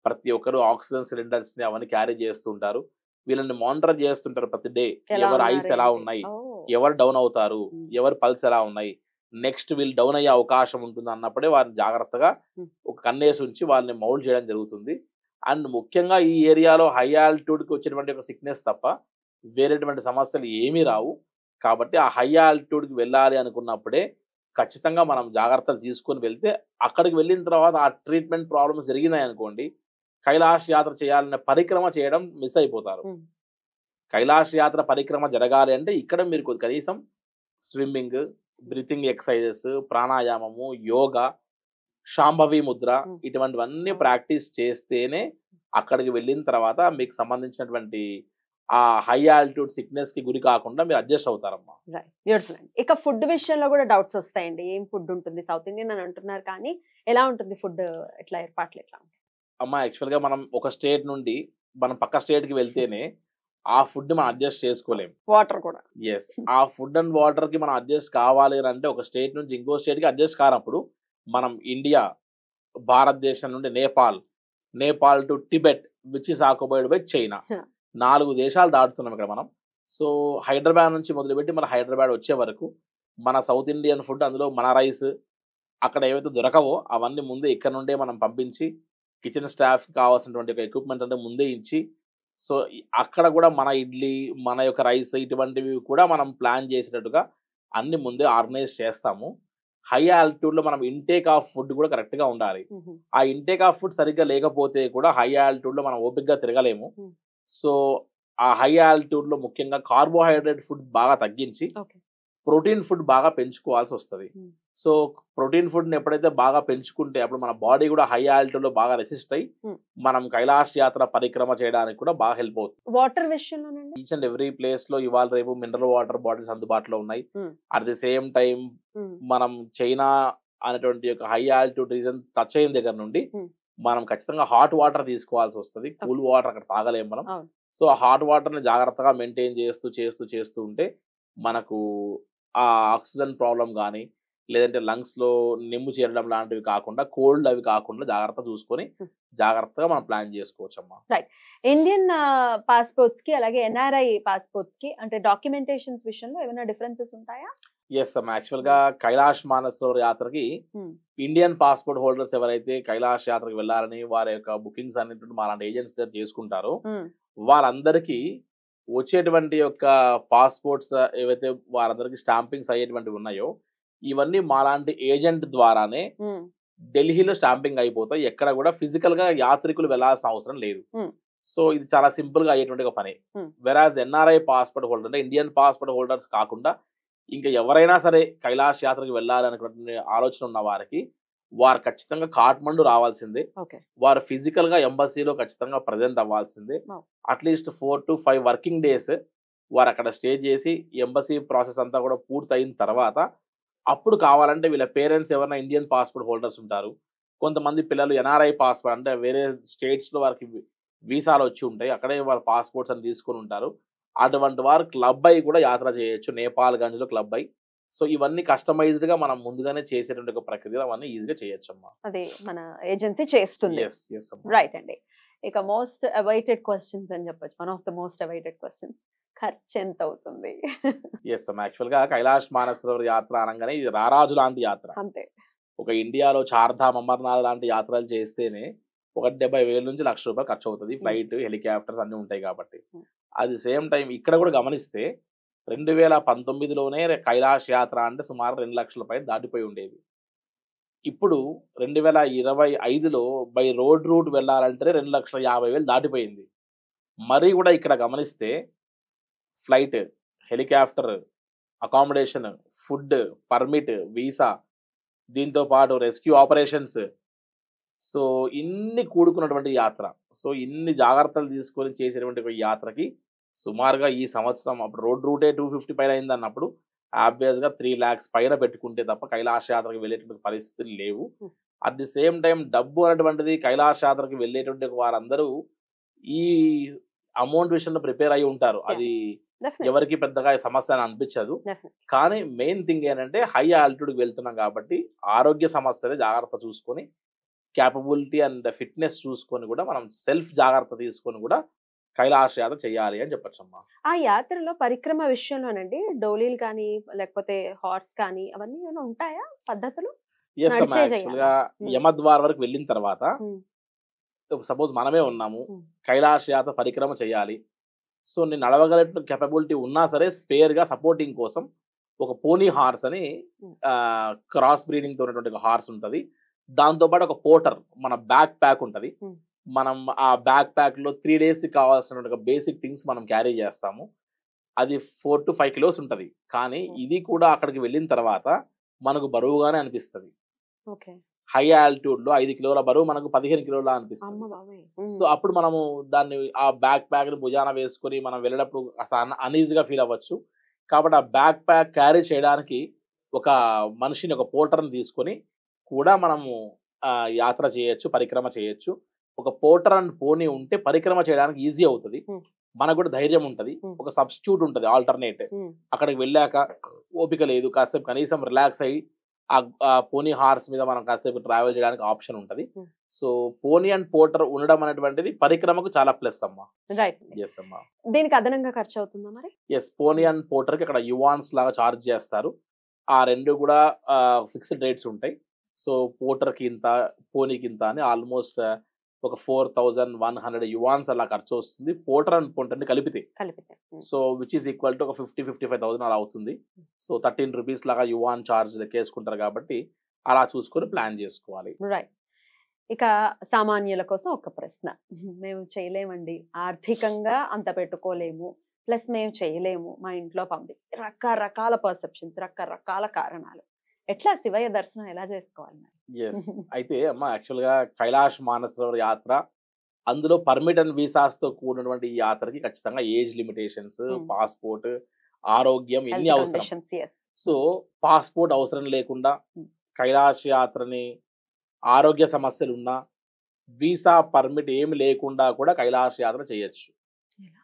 ప్రతి ఒక్కరు ఆక్సిజన్ సిలిండర్స్ ని అవన్నీ క్యారీ చేస్తుంటారు. వీళ్ళని మానిటర్ చేస్తుంటారు ప్రతి డే. ఎవరు ఐస్ ఎలా ఉన్నాయి, ఎవరు డౌన్ అవుతారు, ఎవరు పల్స్ ఎలా ఉన్నాయి, నెక్స్ట్ వీళ్ళు డౌన్ అయ్యే అవకాశం ఉంటుంది అన్నప్పుడే వారిని జాగ్రత్తగా ఒక కన్నేసి ఉంచి వాళ్ళని మౌల్డ్ చేయడం జరుగుతుంది. అండ్ ముఖ్యంగా ఈ ఏరియాలో హై ఆల్టిట్యూడ్ కి వచ్చేటువంటి ఒక సిక్నెస్ తప్ప వేరేటువంటి సమస్యలు ఏమీ రావు. కాబట్టి ఆ హై ఆల్టిట్యూడ్ కి వెళ్ళాలి అనుకున్నప్పుడే ఖచ్చితంగా మనం జాగ్రత్తలు తీసుకొని వెళ్తే, అక్కడికి వెళ్ళిన తర్వాత ఆ ట్రీట్మెంట్ ప్రాబ్లమ్స్ జరిగినాయి అనుకోండి, కైలాష్ యాత్ర చేయాలనే పరిక్రమ చేయడం మిస్ అయిపోతారు. కైలాష్ యాత్ర పరిక్రమ జరగాలి అంటే ఇక్కడ మీరు కనీసం స్విమ్మింగ్, బ్రీతింగ్ ఎక్సర్సైజెస్, ప్రాణాయామము, యోగా, శాంభవి ముద్ర ఇటువంటివన్నీ ప్రాక్టీస్ చేస్తేనే అక్కడికి వెళ్ళిన తర్వాత మీకు సంబంధించినటువంటి ఆ హై ఆల్టిట్యూడ్ సిక్నెస్ కి గురి కాకుండా మీరు అడ్జస్ట్ అవుతారమ్మా. ఇక ఫుడ్ విషయంలో కూడా డౌట్స్ వస్తాయండి. ఏం ఫుడ్ ఉంటుంది? సౌత్ ఇండియన్ అని అంటున్నారు, కానీ ఎలా ఉంటుంది ఫుడ్? ఎట్లా ఏర్పాట్లు ఎట్లా ఉంటాయి అమ్మా? యాక్చువల్ గా మనం ఒక స్టేట్ నుండి మనం పక్క స్టేట్ కి వెళ్తేనే ఆ ఫుడ్ మనం అడ్జస్ట్ చేసుకోలేము. వాటర్ కూడా ఎస్, ఆ ఫుడ్ అండ్ వాటర్ కి మనం అడ్జస్ట్ కావాలి అంటే ఒక స్టేట్ నుంచి ఇంకో స్టేట్ కి అడ్జస్ట్ కానప్పుడు మనం ఇండియా, భారతదేశం నుండి Nepal to Tibet which is occupied by China, 4 దేశాలు దాటుతున్నాం ఇక్కడ మనం. సో హైదరాబాద్ నుంచి మొదలుపెట్టి మన హైదరాబాద్ వచ్చే వరకు మన సౌత్ ఇండియన్ ఫుడ్, అందులో మన రైస్ అక్కడ ఏవైతే దొరకవో అవన్నీ ముందే ఇక్కడ నుండే మనం పంపించి కిచెన్ స్టాఫ్ కావాల్సినటువంటి ఒక ఎక్విప్మెంట్ అంటే ముందే ఇచ్చి, సో అక్కడ కూడా మన ఇడ్లీ, మన యొక్క రైస్ ఇటువంటివి కూడా మనం ప్లాన్ చేసినట్టుగా అన్ని ముందే ఆర్గనైజ్ చేస్తాము. హై ఆల్టిట్యూడ్ లో మనం ఇంటేక్ ఆఫ్ ఫుడ్ కూడా కరెక్ట్ గా ఉండాలి. ఆ ఇంటేక్ ఆఫ్ ఫుడ్ సరిగ్గా లేకపోతే కూడా హై ఆల్టిట్యూడ్ లో మనం ఓపికగా తిరగలేము. సో ఆ హై ఆల్టిట్యూడ్ లో ముఖ్యంగా కార్బోహైడ్రేట్ ఫుడ్ బాగా తగ్గించి ప్రోటీన్ ఫుడ్ బాగా పెంచుకోవాల్సి వస్తుంది. సో ప్రోటీన్ ఫుడ్ని ఎప్పుడైతే బాగా పెంచుకుంటే అప్పుడు మన బాడీ కూడా హై ఆల్టిట్యూడ్లో బాగా రెసిస్ట్ అయ్యి మనం కైలాష్ యాత్ర పరిక్రమ చేయడానికి కూడా బాగా హెల్ప్ అవుతుంది. వాటర్ విషయంలోనండి ఈచ్ అండ్ ఎవ్రీ ప్లేస్ లో ఇవాళ రేపు మినరల్ వాటర్ బాటిల్స్ అందుబాటులో ఉన్నాయి. అట్ ది సేమ్ టైం మనం చైనా అనేటువంటి ఒక హై ఆల్టిట్యూడ్ రీజన్ టచ్ అయిన దగ్గర నుండి మనం ఖచ్చితంగా హాట్ వాటర్ తీసుకోవాల్సి వస్తుంది. కూల్ వాటర్ అక్కడ తాగలేం మనం. సో ఆ హాట్ వాటర్ ని జాగ్రత్తగా మెయింటైన్ చేస్తూ ఉంటే మనకు ఆ ఆక్సిజన్ ప్రాబ్లం కానీ లేదంటే లంగ్స్ లో నిమ్ము చేరడం లాంటివి కాకుండా కోల్డ్ అవి కాకుండా జాగ్రత్త చూసుకొని జాగ్రత్తగా మనం ప్లాన్ చేసుకోవచ్చు అమ్మా. రైట్. ఇండియన్ పాస్పోర్ట్స్ కి అలాగే ఎన్ఆర్ఐ పాస్పోర్ట్స్ కి అంటే డాక్యుమెంటేషన్స్ విషయంలో ఏమైనా డిఫరెన్సెస్ ఉంటాయా? ఎస్ అమ్మా. యాక్చువల్ గా కైలాష్ మానసరోవర్ యాత్రకి ఇండియన్ పాస్పోర్ట్ హోల్డర్స్ ఎవరైతే కైలాష్ యాత్రకి వెళ్ళాలని వారి యొక్క బుకింగ్స్ అన్నింటి మాలాంటి ఏజెంట్స్ దగ్గర చేసుకుంటారో వాళ్ళందరికీ వచ్చేటువంటి యొక్క పాస్పోర్ట్స్ ఏవైతే వారందరికీ స్టాంపింగ్స్ అయ్యేటువంటివి ఉన్నాయో ఇవన్నీ మాలాంటి ఏజెంట్ ద్వారానే ఢిల్లీలో స్టాంపింగ్ అయిపోతాయి. ఎక్కడ కూడా ఫిజికల్ గా యాత్రికులు వెళ్లాల్సిన అవసరం లేదు. సో ఇది చాలా సింపుల్ గా అయ్యేటువంటి ఒక పని. వెరాజ్ ఎన్ఆర్ఐ పాస్పోర్ట్ హోల్డర్ అంటే ఇండియన్ పాస్పోర్ట్ హోల్డర్స్ కాకుండా ఇంకా ఎవరైనా సరే కైలాష్ యాత్రకి వెళ్ళాలనుకునే ఆలోచన ఉన్న వారికి వారు ఖచ్చితంగా కాఠ్మండు రావాల్సిందే. వారు ఫిజికల్ గా ఎంబసీలో ఖచ్చితంగా ప్రజెంట్ అవ్వాల్సిందే. అట్లీస్ట్ 4 to 5 వర్కింగ్ డేస్ వారు అక్కడ స్టే చేసి ఎంబసీ ప్రాసెస్ అంతా కూడా పూర్తయిన తర్వాత అప్పుడు కావాలంటే వీళ్ళ పేరెంట్స్ ఎవరైనా ఇండియన్ పాస్పోర్ట్ హోల్డర్స్ ఉంటారు, కొంతమంది పిల్లలు ఎన్ఆర్ఐ పాస్పోర్ట్ అంటే వేరే స్టేట్స్ లో వారికి వీసాలు వచ్చి ఉంటాయి, అక్కడే వాళ్ళ పాస్పోర్ట్స్ అని తీసుకుని ఉంటారు. అటువంటి వారు క్లబ్ అయి కూడా యాత్ర చేయొచ్చు, నేపాల్ గంజ్ లో క్లబ్ అయి. సో ఇవన్నీ కస్టమైజ్డ్ గా మనం ముందుగానే చేసేటువంటి ఒక ప్రక్రియ అవన్నీ ఈజీగా చేయొచ్చు అమ్మా. అది మన ఏజెన్సీ చేస్తుంది. రైట్ అండి. ఇక మోస్ట్ అవైటెడ్ క్వశ్చన్స్ అని చెప్పొచ్చు. One of the most awaited questions, ఖర్చు ఎంత అవుతుంది? ఎస్ అమ్మా. యాక్చువల్ గా కైలాష్ మానసరోవర్ యాత్ర అనగానే ఇది రారాజు లాంటి యాత్ర. అంతే. ఒక ఇండియాలో చార్ధామ్ అమర్నాథ్ లాంటి యాత్రలు చేస్తేనే 70,000 నుంచి ₹1,00,000 ఖర్చు అవుతుంది. ఫ్లైట్, హెలికాప్టర్స్ అన్ని ఉంటాయి కాబట్టి. అది సేమ్ టైం ఇక్కడ కూడా గమనిస్తే 2019లోనే కైలాష్ యాత్ర అంటే సుమారు 2 లక్షల పైన దాటిపోయి ఉండేది. ఇప్పుడు 2025లో బై రోడ్ రూట్ వెళ్ళాలంటే 2,50,000 దాటిపోయింది. మరి కూడా ఇక్కడ గమనిస్తే flight, helicopter, accommodation, food, permit, visa, దీంతో పాటు రెస్క్యూ ఆపరేషన్స్, సో ఇన్ని కూడుకున్నటువంటి యాత్ర. సో ఇన్ని జాగ్రత్తలు తీసుకొని చేసేటువంటి యాత్రకి సుమారుగా ఈ సంవత్సరం అప్పుడు రోడ్ రూటే 250 పైన అయింది అన్నప్పుడు ఆబ్వియస్ గా 3 lakhs పైన పెట్టుకుంటే తప్ప కైలాష్ యాత్రకి వెళ్ళేటువంటి పరిస్థితులు లేవు. అట్ ది సేమ్ టైం డబ్బు అనేటువంటిది కైలాష్ యాత్రకి వెళ్ళేటువంటి వారందరూ ఈ అమౌంట్ విషయంలో ప్రిపేర్ అయి ఉంటారు. అది ఎవరికి పెద్దగా సమస్య అని అనిపించదు. కానీ మెయిన్ థింగ్ ఏంటంటే హై ఆల్టిట్యూడ్కి వెళ్తున్నాం కాబట్టి ఆరోగ్య సమస్యలే జాగ్రత్త చూసుకొని క్యాపబిలిటీ అండ్ ఫిట్నెస్ చూసుకొని కూడా మనం సెల్ఫ్ జాగ్రత్త తీసుకొని కూడా కైలాష్ యాత్ర చేయాలి అని చెప్పొచ్చమ్మా. ఆ యాత్రలో పరిక్రమ విషయంలోనండి డోలీలు కానీ లేకపోతే హార్స్ కానీ అవన్నీ ఏమైనా ఉంటాయా పద్ధతులు? ఎస్ అమ్మా. యాక్చువల్ గా యమద్వార్ వరకు వెళ్ళిన తర్వాత సపోజ్ మనమే ఉన్నాము, కైలాష్ యాత్ర పరిక్రమ చేయాలి. సో నేను నడవగలిగిన కెపబిలిటీ ఉన్నా సరే స్పేర్ గా సపోర్టింగ్ కోసం ఒక పోనీ హార్స్ అని క్రాస్ బ్రీడింగ్ తో ఉన్నటువంటి ఒక హార్స్ ఉంటుంది. దాంతో పాటు ఒక పోటర్ మన బ్యాక్ ప్యాక్ ఉంటది. మనం ఆ బ్యాక్ ప్యాక్ లో 3 days కావాల్సిన బేసిక్ థింగ్స్ మనం క్యారీ చేస్తాము. అది 4 to 5 kilos ఉంటది. కానీ ఇది కూడా అక్కడికి వెళ్ళిన తర్వాత మనకు బరువుగానే అనిపిస్తుంది. హై ఆల్టిట్యూడ్ లో 5 కిలోల బరువు మనకు 15 కిలోల అనిపిస్తుంది. సో అప్పుడు మనము దాన్ని ఆ బ్యాక్ ప్యాక్ ని భుజాన వేసుకొని మనం వెళ్ళినప్పుడు అసలు అన్ఈజీగా ఫీల్ అవ్వచ్చు. కాబట్టి ఆ బ్యాక్ ప్యాక్ క్యారీ చేయడానికి ఒక మనిషిని, ఒక పోర్టర్ని తీసుకొని కూడా మనము యాత్ర చేయొచ్చు, పరిక్రమ చేయొచ్చు. ఒక పోర్టర్ అండ్ పోనీ ఉంటే పరిక్రమ చేయడానికి ఈజీ అవుతుంది, మనకు కూడా ధైర్యం ఉంటది. ఒక సబ్స్టిట్యూట్ ఉంటది, ఆల్టర్నేట్. అక్కడికి వెళ్ళాక ఓపిక లేదు, కాసేపు కనీసం రిలాక్స్ అయ్యి ఆ పోనీ హార్స్ మీద మనం కాసేపు ట్రావెల్ చేయడానికి ఆప్షన్ ఉంటది. సో పోనీ అండ్ పోర్టర్ ఉండడం అనేటువంటిది పరిక్రమకు చాలా ప్లస్ అమ్మా. రైట్. ఎస్ అమ్మా. దీనికి అదనంగా ఖర్చు అవుతుందా మరి? ఎస్, పోనీ అండ్ పోర్టర్ కి అక్కడ యువాన్స్ లాగా చార్జ్ చేస్తారు. ఆ రెండు కూడా ఫిక్స్డ్ రేట్స్ ఉంటాయి. సో పోర్టర్ కి ఇంత, పోనీకి ఇంత అని ఆల్మోస్ట్ ఒక 4,100 యువాన్స్ అలా ఖర్చు వస్తుంది పోర్టర్ అండ్ పోర్టర్ కలిపితే. So which is equal to ఒక 50,000-55,000 అలా అవుతుంది. సో 13 రూపీస్ లాగా యువాన్ చార్జ్ లెక్కేసుకుంటారు కాబట్టి అలా చూసుకొని ప్లాన్ చేసుకోవాలి. రైట్. ఇక సామాన్యుల కోసం ఒక ప్రశ్న, మేము చేయలేమండి, ఆర్థికంగా అంత పెట్టుకోలేము, ప్లస్ మేము చేయలేము, మా ఇంట్లో రకరకాల పర్సెప్షన్స్, రకరకాల కారణాలు. ఎట్లా శివయ్య దర్శనం ఎలా చేసుకోవాలి మరి? ఎస్. అయితే అమ్మ యాక్చువల్‌గా కైలాష్ మానసరోవర్ యాత్ర, అందులో పర్మిట్ అండ్ వీసాస్‌తో కూడినటువంటి ఈ యాత్రకి ఖచ్చితంగా ఏజ్ లిమిటేషన్స్, పాస్‌పోర్ట్, ఆరోగ్యం ఇన్ని హెల్త్ అవసరం. కండిషన్స్. యెస్. సో, పాస్‌పోర్ట్ అవసరం లేకుండా హ్మ్. కైలాష్ యాత్రని ఆరోగ్య సమస్యలున్నా, వీసా, పర్మిట్ ఏమి లేకుండా కూడా కైలాష్ యాత్ర చేయొచ్చు. ఎలా?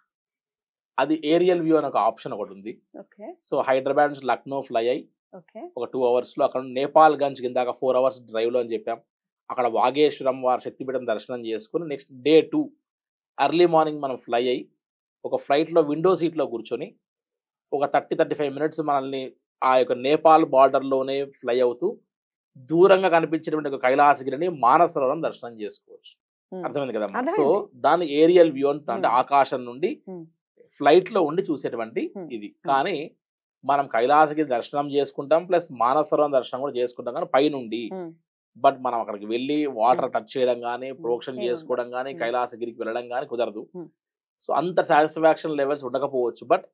అది ఏరియల్ వ్యూ అనే ఒక ఆప్షన్ ఒకటుంది. ఓకే. సో, హైదరాబాద్ నుంచి లక్నో ఫ్లై అయ్యి ఓకే. ఒక 2 అవర్స్‌లో అక్కడ నుండి నేపాల్‌గంజ్‌కి ఇందాక 4 అవర్స్ డ్రైవ్‌లో అని చెప్పాం. అక్కడ వాగేశ్వరం వారి శక్తిపీఠం దర్శనం చేసుకొని నెక్స్ట్ డే 2 ఎర్లీ మార్నింగ్ మనం ఫ్లై అయ్యి ఒక ఫ్లైట్‌లో విండో సీట్‌లో కూర్చొని ఒక 35 మినిట్స్ మనల్ని ఆ యొక్క నేపాల్ బార్డర్‌లోనే ఫ్లై అవుతూ దూరంగా కనిపించేటువంటి ఒక కైలాసగిరిని మానసరోవరం దర్శనం చేసుకోవచ్చు. హ్మ్. అర్థమైంది కదమ్మా. సో, అర్థమైంది. దాన్ని ఏరియల్ వ్యూ అంటే హ్మ్. ఆకాశం నుండి హ్మ్. ఫ్లైట్‌లో ఉండి చూసేటువంటి హ్మ్. ఇది. కానీ మనం కైలాసగిరి దర్శనం చేసుకుంటాం. ప్లస్ మానసరోవరం దర్శనం కూడా చేసుకుంటాం కానీ పైనుండి. హ్మ్. బట్ మనం అక్కడికి వెళ్ళి వాటర్ టచ్ చేయడం గానీ, ప్రోక్షణ ఏముండదు. చేసుకోవడం గానీ, హ్మ్. కైలాసగిరికి వెళ్ళడం గానీ కుదరదు. హ్మ్. సో, అంత సాటిస్ఫాక్షన్ లెవెల్స్ ఉండకపోవచ్చు. బట్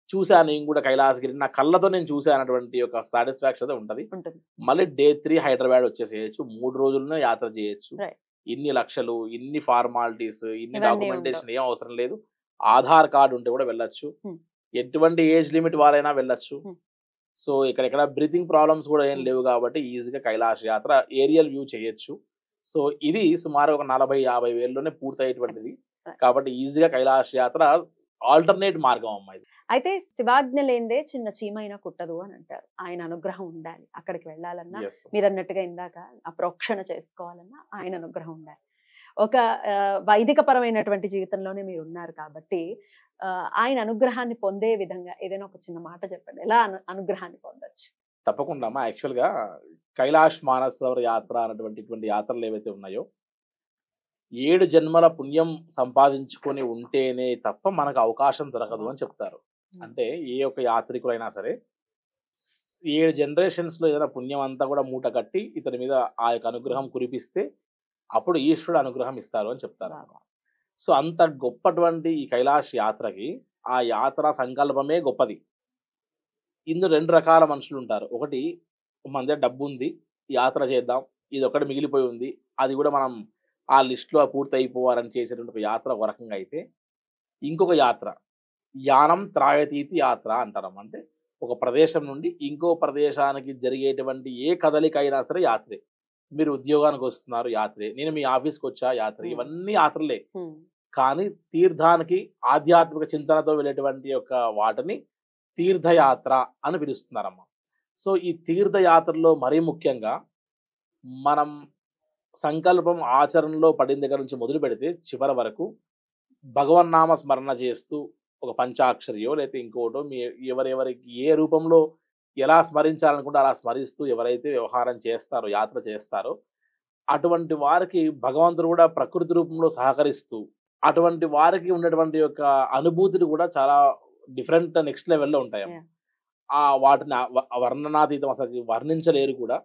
చూసాను నేను కూడా కైలాసగిరి. నా కళ్ళతో నేను చూసానటువంటి ఒక సాటిస్ఫాక్షన్ అయితే ఉంటది. ఉంటుంది. మళ్ళీ డే 3 హైదరాబాద్ వచ్చేసేయొచ్చు. 3 రోజుల్లోనే యాత్ర చేయొచ్చు. రైట్. ఇన్ని లక్షలు, ఇన్ని ఫార్మాలిటీస్, ఇన్ని ఇవన్నీ ఉండవు. డాక్యుమెంటేషన్ ఏం అవసరం లేదు. ఆధార్ కార్డ్ ఉంటే కూడా వెళ్ళొచ్చు. హ్మ్. ఎటువంటి ఏజ్ లిమిట్ వారైనా వెళ్ళొచ్చు. హ్మ్. సో, ఇక్కడ బ్రీతింగ్ ప్రాబ్లమ్స్ కూడా ఏం హ్మ్. లేవు కాబట్టి ఈజీగా కైలాష్ యాత్ర ఏరియల్ వ్యూ చేయొచ్చు. సో, ఇది సుమారు ఒక 40,50 వేల్లోనే పూర్తయ్యేటువంటిది. కాబట్టి ఈజీగా కైలాష్ యాత్ర ఆల్టర్‌నేట్ మార్గం అమ్మా ఇది. అయితే శివాజ్ఞ లేనిదే చిన్న చీమైనా కుట్టదు అని అంటారు. ఆయన అనుగ్రహం ఉండాలి. అక్కడికి వెళ్ళాలన్నా, యెస్. మీరన్నట్టుగా ఇందాక ఆ ప్రోక్షణ చేసుకోవాలన్నా ఆయన అనుగ్రహం ఉండాలి. ఒక వైదిక పరమైనటువంటి జీవితంలోనే మీరున్నారు కాబట్టి ఆయన అనుగ్రహాన్ని పొందే విధంగా ఏదైనా ఒక చిన్న మాట చెప్పండి. ఎలా అనుగ్రహాన్ని పొందొచ్చు? తప్పకుండా అమ్మా. యాక్చువల్‌గా కైలాష్ మానసరోవర్ యాత్ర అన్నటువంటి యాత్రలు ఏవైతే ఉన్నాయో 7 జన్మల పుణ్యం సంపాదించుకొని ఉంటేనే తప్ప మనకు అవకాశం దొరకదు అని చెప్తారు. అంటే ఏ ఒక్క యాత్రికులైనా సరే 7 జనరేషన్స్‌లో ఏదైనా పుణ్యం అంతా కూడా మూట కట్టి ఇతని మీద ఆ యొక్క అనుగ్రహం కురిపిస్తే అప్పుడు ఈశ్వరుడు అనుగ్రహం ఇస్తారు అని చెప్తారు. సో, అంత గొప్పటువంటి ఈ కైలాష్ యాత్రకి ఆ యాత్ర సంకల్పమే గొప్పది. ఇందులో 2 రకాల మనుషులుంటారు. ఒకటి మన దగ్గర డబ్బుంది, యాత్ర చేద్దాం. ఇదొక్కటి మిగిలిపోయి ఉంది. అది కూడా మనం ఆ లిస్ట్‌లో పూర్తయిపోవాలని చేసేటువంటి ఒక యాత్ర ఒక రకంగా అయితే, ఇంకొక యాత్ర యానం త్రాయతీతి యాత్ర అంటారమ్మ. అంటే ఒక ప్రదేశం నుండి ఇంకో ప్రదేశానికి జరిగేటువంటి ఏ కదలికైనా సరే యాత్రే. మీరు ఉద్యోగానికొస్తున్నారు యాత్రే. నేను మీ ఆఫీస్‌కొచ్చా యాత్రే. ఇవన్నీ యాత్రలే. కానీ తీర్థానికి ఆధ్యాత్మిక చింతనతో వెళ్ళేటువంటి యొక్క వాటిని తీర్థయాత్ర అని పిలుస్తున్నారమ్మ. సో, ఈ తీర్థయాత్రలో మరీ ముఖ్యంగా మనం సంకల్పం ఆచరణలో పడిన దగ్గర నుంచి మొదలుపెడితే చివరి వరకు భగవన్నామ స్మరణ చేస్తూ ఒక పంచాక్షరియో లేతే ఇంకోటో ఎవరెవరికి ఏ రూపంలో ఎలా స్మరించాలనుకుంటే అలా స్మరిస్తూ ఎవరైతే వ్యవహారం చేస్తారో, యాత్ర చేస్తారో అటువంటి వారికి భగవంతుడు కూడా ప్రకృతి రూపంలో సహకరిస్తూ అటువంటి వారికి ఉన్నటువంటి యొక్క అనుభూతులు కూడా చాలా డిఫరెంట్ నెక్స్ట్ లెవెల్‌లో ఉంటాయమ్మ. వాటిని వర్ణనాతీతం అసలు వర్ణించలేరు కూడా.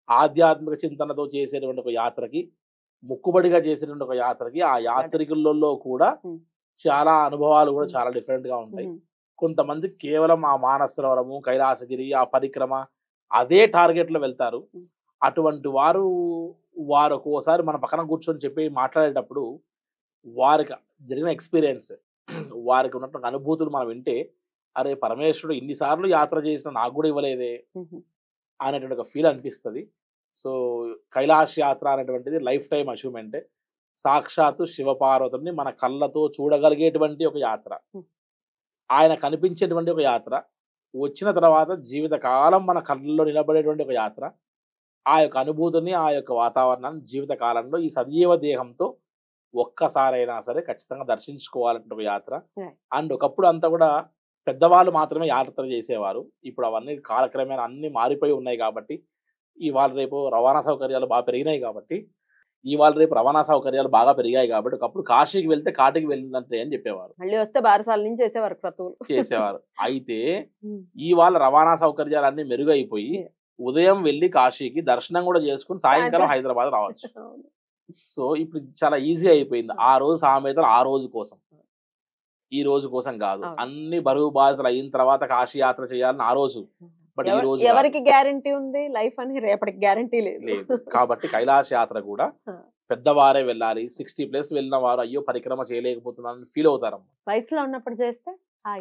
ఆధ్యాత్మిక చింతనతో చేసేటువంటి ఒక యాత్రకి, మొక్కుబడిగా చేసేటువంటి ఒక యాత్రకి, ఆ యాత్రికులలో కూడా చాలా అనుభవాలు కూడా చాలా డిఫరెంట్‌గా ఉంటాయి. కొంతమంది కేవలం ఆ మానసరోవరము, కైలాసగిరి, ఆ పరిక్రమ అదే టార్గెట్‌లో వెళ్తారు. అటువంటి వారు ఒక్కోసారి మన పక్కన కూర్చొని చెప్పి మాట్లాడేటప్పుడు వారికి జరిగిన ఎక్స్‌పీరియన్స్, వారికి ఉన్నటువంటి అనుభూతులు మనం వింటే, అరే! పరమేశ్వరుడు ఇన్ని సార్లు యాత్ర చేసినా నాకు కూడా ఇవ్వలేదే అనేటువంటి ఒక ఫీల్ అనిపిస్తది. సో, కైలాష్ యాత్ర అనేటువంటిది లైఫ్ టైమ్ అచీవ్‌మెంటే. సాక్షాత్తు శివపార్వతుల్ని మన కళ్ళతో చూడగలిగేటువంటి ఒక యాత్ర. ఆయన కనిపించేటువంటి ఒక యాత్ర. వచ్చిన తర్వాత జీవితకాలం మన కళ్ళల్లో నిలబడేటువంటి ఒక యాత్ర. ఆ యొక్క అనుభూతిని, ఆ యొక్క వాతావరణాన్ని జీవిత కాలంలో ఈ సజీవ దేహంతో ఒక్కసారైనా సరే ఖచ్చితంగా దర్శించుకోవాలంటే ఒక యాత్ర. అండ్ ఒకప్పుడు అంతా కూడా పెద్దవాళ్ళు మాత్రమే యాత్ర చేసేవారు. ఇప్పుడు అవన్నీ కాలక్రమేణా అన్నీ మారిపోయి ఉన్నాయి కాబట్టి, ఇవాళ రేపు రవాణా సౌకర్యాలు బాగా పెరిగినాయి కాబట్టి, ఒకప్పుడు కాశీకి వెళ్తే కాటికి వెళ్ళినట్టే అని చెప్పేవారు. మళ్ళీ వస్తే బారసాల నుంచి చేసేవారు క్రతువులు. చేసేవారు. అయితే ఇవాళ రవాణా సౌకర్యాలన్నీ మెరుగైపోయి ఉదయం వెళ్లి కాశీకి దర్శనం కూడా చేసుకొని సాయంకాలం హైదరాబాద్ రావచ్చు. సో, ఇప్పుడు చాలా ఈజీ అయిపోయింది. ఆ రోజు సామెతలు ఆ రోజు కోసం. ఈ రోజు కోసం కాదు. అవును. అన్ని బరువు బాధ్యతలు అయిన తర్వాత కాశీ యాత్ర చేయాలని ఆ రోజు. బట్ ఈ రోజు కాదు. ఎవరికి గ్యారంటీ ఉంది లైఫ్ అని, రేపటికి గ్యారంటీ లేదు. లేదు. కాబట్టి కైలాస యాత్ర కూడా ఆ. పెద్దవారే వెళ్ళాలి. 60+ వెళ్ళిన వారు అయ్యో పరిక్రమ చేయలేకపోతున్నానని ఫీల్ అవుతారమ్మ. వయసులో ఉన్నప్పుడు చేస్తే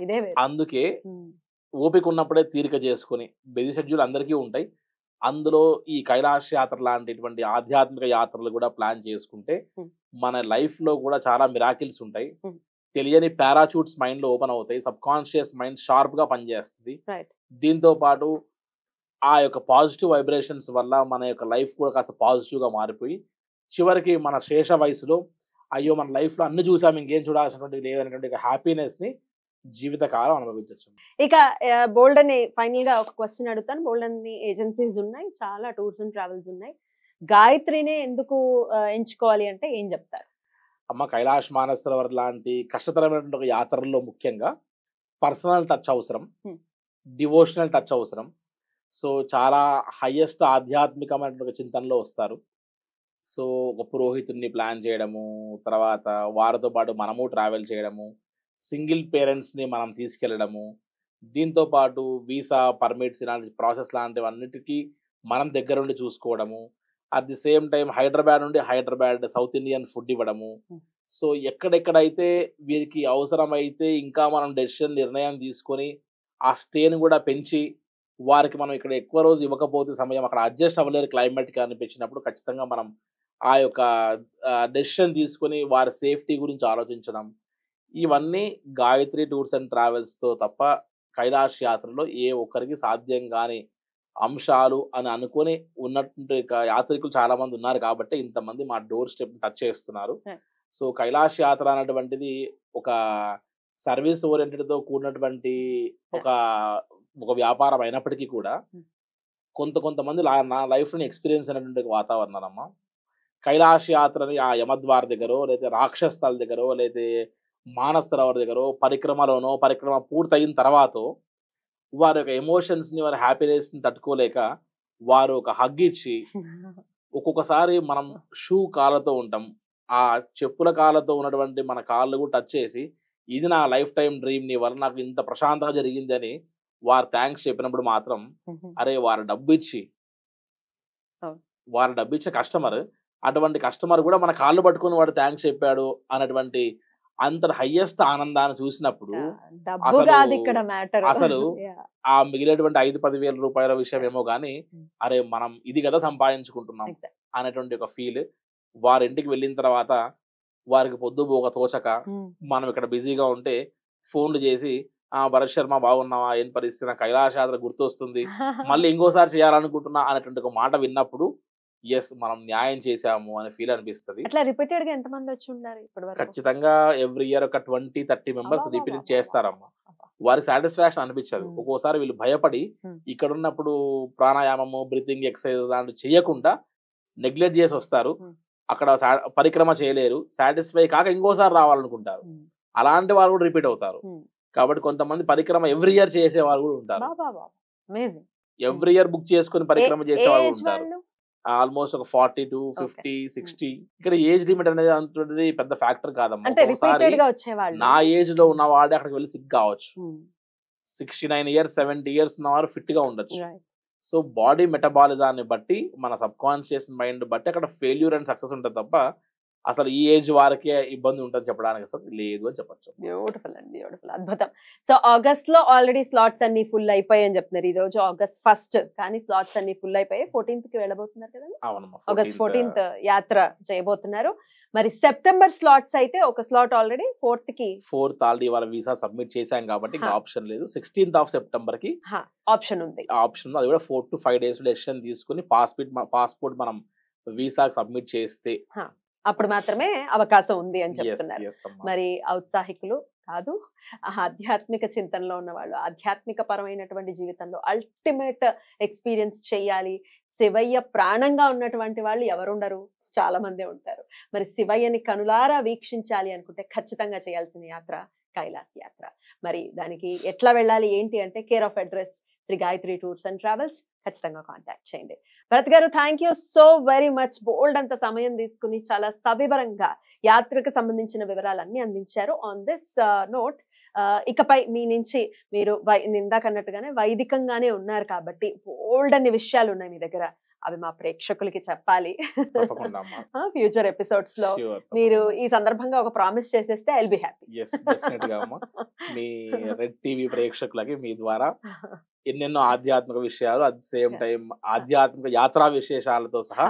ఇదే వేరు. అందుకే ఉమ్. ఓపిక ఉన్నప్పుడే తీరిక చేసుకొని, బిజీ షెడ్యూల్ అందరికీ ఉంటాయి. అందులో ఈ కైలాస యాత్ర లాంటిటువంటి ఆధ్యాత్మిక యాత్రలు కూడా ప్లాన్ చేసుకుంటే Hmm. మన లైఫ్ లో కూడా చాలా మిరాకిల్స్ ఉంటాయి. Hmm. తెలియని పారాచూట్స్ మైండ్ లో ఓపెన్ అవుతాయి. సబ్ కాన్షియస్ మైండ్ షార్ప్ గా పనిచేస్తుంది. Right. దీంతో పాటు ఆ యొక్క పాజిటివ్ వైబ్రేషన్స్ వల్ల మన యొక్క లైఫ్ కూడా కాస్త పాజిటివ్ గా మారిపోయి చివరికి మన శేష వయసులో అయ్యో మన లైఫ్ లో అన్ని చూసాం ఇంకేం చూడాల్సినటువంటి లేదనేటువంటి హ్యాపీనెస్ ని జీవితకాలం అనుభవించవచ్చు. ఇక బోల్డ్ అని ఫైనల్ గా ఒక క్వశ్చన్ అడుగుతాను. బోల్డ్ అన్ని ఏజెన్సీస్ ఉన్నాయి, చాలా టూర్స్ అండ్ ట్రావెల్స్ ఉన్నాయి. గాయత్రినే ఎందుకు ఎంచుకోవాలి అంటే ఏం చెప్తారు? అమ్మ కైలాష్ మానసరోవర్ లాంటి కష్టతరమైనటువంటి ఒక యాత్రల్లో ముఖ్యంగా పర్సనల్ టచ్ అవసరం, Hmm. డివోషనల్ టచ్ అవసరం. సో చాలా హైయెస్ట్ ఆధ్యాత్మికమైనటువంటి చింతనలో వస్తారు. సో ఒక పురోహితుడిని ప్లాన్ చేయడము, తర్వాత వారితో పాటు మనము ట్రావెల్ చేయడము, సింగిల్ పేరెంట్స్ని మనం తీసుకెళ్ళడము, దీంతో పాటు వీసా పర్మిట్స్ ఇలాంటి ప్రాసెస్ లాంటివన్నిటికీ మనం దగ్గరుండి చూసుకోవడము, at the same time Hyderabad నుండి హైదరాబాద్ సౌత్ ఇండియన్ ఫుడ్ ఇవ్వడము. సో ఎక్కడెక్కడైతే వీరికి అవసరమైతే ఇంకా మనం నిర్ణయం తీసుకొని ఆ స్టేని కూడా పెంచి వారికి మనం ఇక్కడ ఎక్కువ రోజు ఇవ్వకపోతే సమయం అక్కడ అడ్జస్ట్ అవ్వలేరు క్లైమేట్కి అనిపించినప్పుడు ఖచ్చితంగా మనం ఆ యొక్క డెసిషన్ తీసుకొని వారి సేఫ్టీ గురించి ఆలోచించడం, ఇవన్నీ గాయత్రి టూర్స్ అండ్ ట్రావెల్స్తో తప్ప కైలాష్ యాత్రలో ఏ ఒక్కరికి సాధ్యం కాని అంశాలు అని అనుకొని ఉన్నటువంటి యాత్రికులు చాలా మంది ఉన్నారు కాబట్టి ఇంతమంది మా డోర్ స్టెప్ టచ్ చేస్తున్నారు. సో కైలాష్ యాత్ర అనేటువంటిది ఒక సర్వీస్ ఓరియంటెడ్తో కూడినటువంటి ఒక ఒక వ్యాపారం అయినప్పటికీ కూడా కొంతమంది నా లైఫ్లో ఎక్స్పీరియన్స్ అయినటువంటి వాతావరణం అమ్మ. కైలాష్ యాత్రని ఆ యమద్వార్ దగ్గర లేదా రాక్షస్థల దగ్గర లేదా మానస సరోవర్ దగ్గర పరిక్రమ పూర్తయిన తర్వాత వారి యొక్క ఎమోషన్స్ని వారి హ్యాపీనెస్ని తట్టుకోలేక వారు ఒక హగ్ ఇచ్చి ఒక్కొక్కసారి మనం షూ కాళ్ళతో ఉంటాం, ఆ చెప్పుల కాళ్ళతో ఉన్నటువంటి మన కాళ్ళు కూడా టచ్ చేసి ఇది నా లైఫ్ టైం డ్రీమ్, నీ వల్ల నాకు ఇంత ప్రశాంతంగా జరిగింది అని వారు థ్యాంక్స్ చెప్పినప్పుడు మాత్రం అరే వారు డబ్బు ఇచ్చిన కస్టమర్, అటువంటి కస్టమర్ కూడా మన కాళ్ళు పట్టుకుని వాడు థ్యాంక్స్ చెప్పాడు అన్నటువంటి అంత హైయెస్ట్ ఆనందాన్ని చూసినప్పుడు అసలు ఆ మిగిలినటువంటి 5-10 వేల రూపాయల విషయం ఏమో గానీ అరే మనం ఇది కదా సంపాదించుకుంటున్నాం అనేటువంటి ఒక ఫీల్. వారి ఇంటికి వెళ్ళిన తర్వాత వారికి పొద్దుపోక తోచక మనం ఇక్కడ బిజీగా ఉంటే ఫోన్లు చేసి భరత్ శర్మ బాగున్నావా, ఏం పరిస్థితి, నా కైలాష్ యాత్ర గుర్తొస్తుంది, మళ్ళీ ఇంకోసారి చేయాలనుకుంటున్నా అనేటువంటి ఒక మాట విన్నప్పుడు ఎస్ మనం న్యాయం చేశాము అనే ఫీల్ అనిపిస్తుంది. రిపీటెడ్ గా ఎంతమంది వచ్చి ఉన్నారు ఇప్పటివరకు? ఖచ్చితంగా ఎవ్రీ ఇయర్ ఒక 20-30 మెంబర్స్ రిపీట్ చేస్తారమ్మా. వారికి సాటిస్ఫాక్షన్ అనిపించదు. ఒక్కోసారి వీళ్ళు భయపడి ఇక్కడ ఉన్నప్పుడు ప్రాణాయామము, బ్రీతింగ్ ఎక్సర్సైజ్ లాంటివి చేయకుండా నెగ్లెక్ట్ చేసి వస్తారు. అక్కడ పరిక్రమ చేయలేరు, సాటిస్ఫై కాక ఇంకోసారి రావాలనుకుంటారు. అలాంటి వారు కూడా రిపీట్ అవుతారు. కాబట్టి కొంతమంది పరిక్రమ ఎవ్రీ ఇయర్ చేసే వాళ్ళు కూడా ఉంటారు. ఎవ్రీ ఇయర్ బుక్ చేసుకుని పరిక్రమ చేసే వాళ్ళు ఉంటారు. ఆల్మోస్ట్ ఒక 42-50-60. ఇక్కడ ఏజ్ లిమిట్ అనేది పెద్ద ఫ్యాక్టర్ కాదమ్మా. నా ఏజ్ లో ఉన్న వాడే అక్కడికి వెళ్ళి సిక్ కావచ్చు. 69 years 70 years ఉన్నవారు ఫిట్ గా ఉండొచ్చు. సో బాడీ మెటబాలిజాన్ని బట్టి మన సబ్ కాన్షియస్ మైండ్ బట్టి అక్కడ ఫెయిల్యూర్ అండ్ సక్సెస్ ఉంటుంది తప్ప అసలు ఈ ఏజ్ వారికే ఇబ్బంది ఉంటుంది చెప్పడానికి అసలు లేదు అని చెప్పొచ్చు. బ్యూటిఫుల్ అండి, బ్యూటిఫుల్, అద్భుతం. సో ఆగస్ట్ లో ఆల్రెడీ స్లాట్స్ అన్ని ఫుల్ అయిపోయాయి అని చెప్తున్నారు. ఈ రోజు August 1st కానీ స్లాట్స్ అన్ని ఫుల్ అయిపోయాయి. 14th కి వెళ్ళబోతున్నారు కదండి. అవునమ్మా, August 14th యాత్ర చేయబోతున్నారు. మరి సెప్టెంబర్ స్లాట్స్ అయితే ఒక స్లాట్ ఆల్రెడీ 4th ఆల్రెడీ వాళ్ళ వీసా సబ్మిట్ చేశాం కాబట్టి ఆప్షన్ లేదు. 16th of September కి ఆప్షన్ ఉంది. అది కూడా 4 to 5 days డెసిషన్ తీసుకుని పాస్పోర్ట్ మనం వీసాకి సబ్మిట్ చేస్తే అప్పుడు మాత్రమే అవకాశం ఉంది అని చెప్తున్నారు. మరి ఔత్సాహికులు కాదు, ఆధ్యాత్మిక చింతనలో ఉన్న వాళ్ళు, ఆధ్యాత్మిక పరమైనటువంటి జీవితంలో అల్టిమేట్ ఎక్స్పీరియన్స్ చేయాలి, శివయ్య ప్రాణంగా ఉన్నటువంటి వాళ్ళు ఎవరుండరు, చాలా మందే ఉంటారు. మరి శివయ్యని కనులారా వీక్షించాలి అనుకుంటే ఖచ్చితంగా చేయాల్సిన యాత్ర కైలాస్ యాత్ర. మరి దానికి ఎట్లా వెళ్ళాలి ఏంటి అంటే care of address Shri Gayatri tours and travels, ఖచ్చితంగా కాంటాక్ట్ చేయండి. Bharat garu, thank you so very much. బోల్డ్ అంత సమయం తీసుకుని చాలా సవివరంగా యాత్రకు సంబంధించిన వివరాలన్నీ అందించారు. ఆన్ దిస్ నోట్, ఇకపై మీ నుంచి మీరు ఇందాక అన్నట్టుగానే వైదికంగానే ఉన్నారు కాబట్టి బోల్డ్ అన్ని విషయాలు ఉన్నాయి మీ దగ్గర. అవి మా ప్రేక్షకులకి చెప్పాలి. తప్పకుండా అమ్మా. ఫ్యూచర్ ఎపిసోడ్స్ లో Sure, మీరు తప్పకుండా. ఈ సందర్భంగా ఒక ప్రామిస్ చేసేస్తే I will be happy. Yes, definite గా అమ్మా. మీ రెడ్ టీవీ ప్రేక్షకులకి మీ ద్వారా ఎన్నెన్నో ఆధ్యాత్మిక విషయాలు, at the same Yeah. Time ఆధ్యాత్మిక యాత్రా విశేషాలతో సహా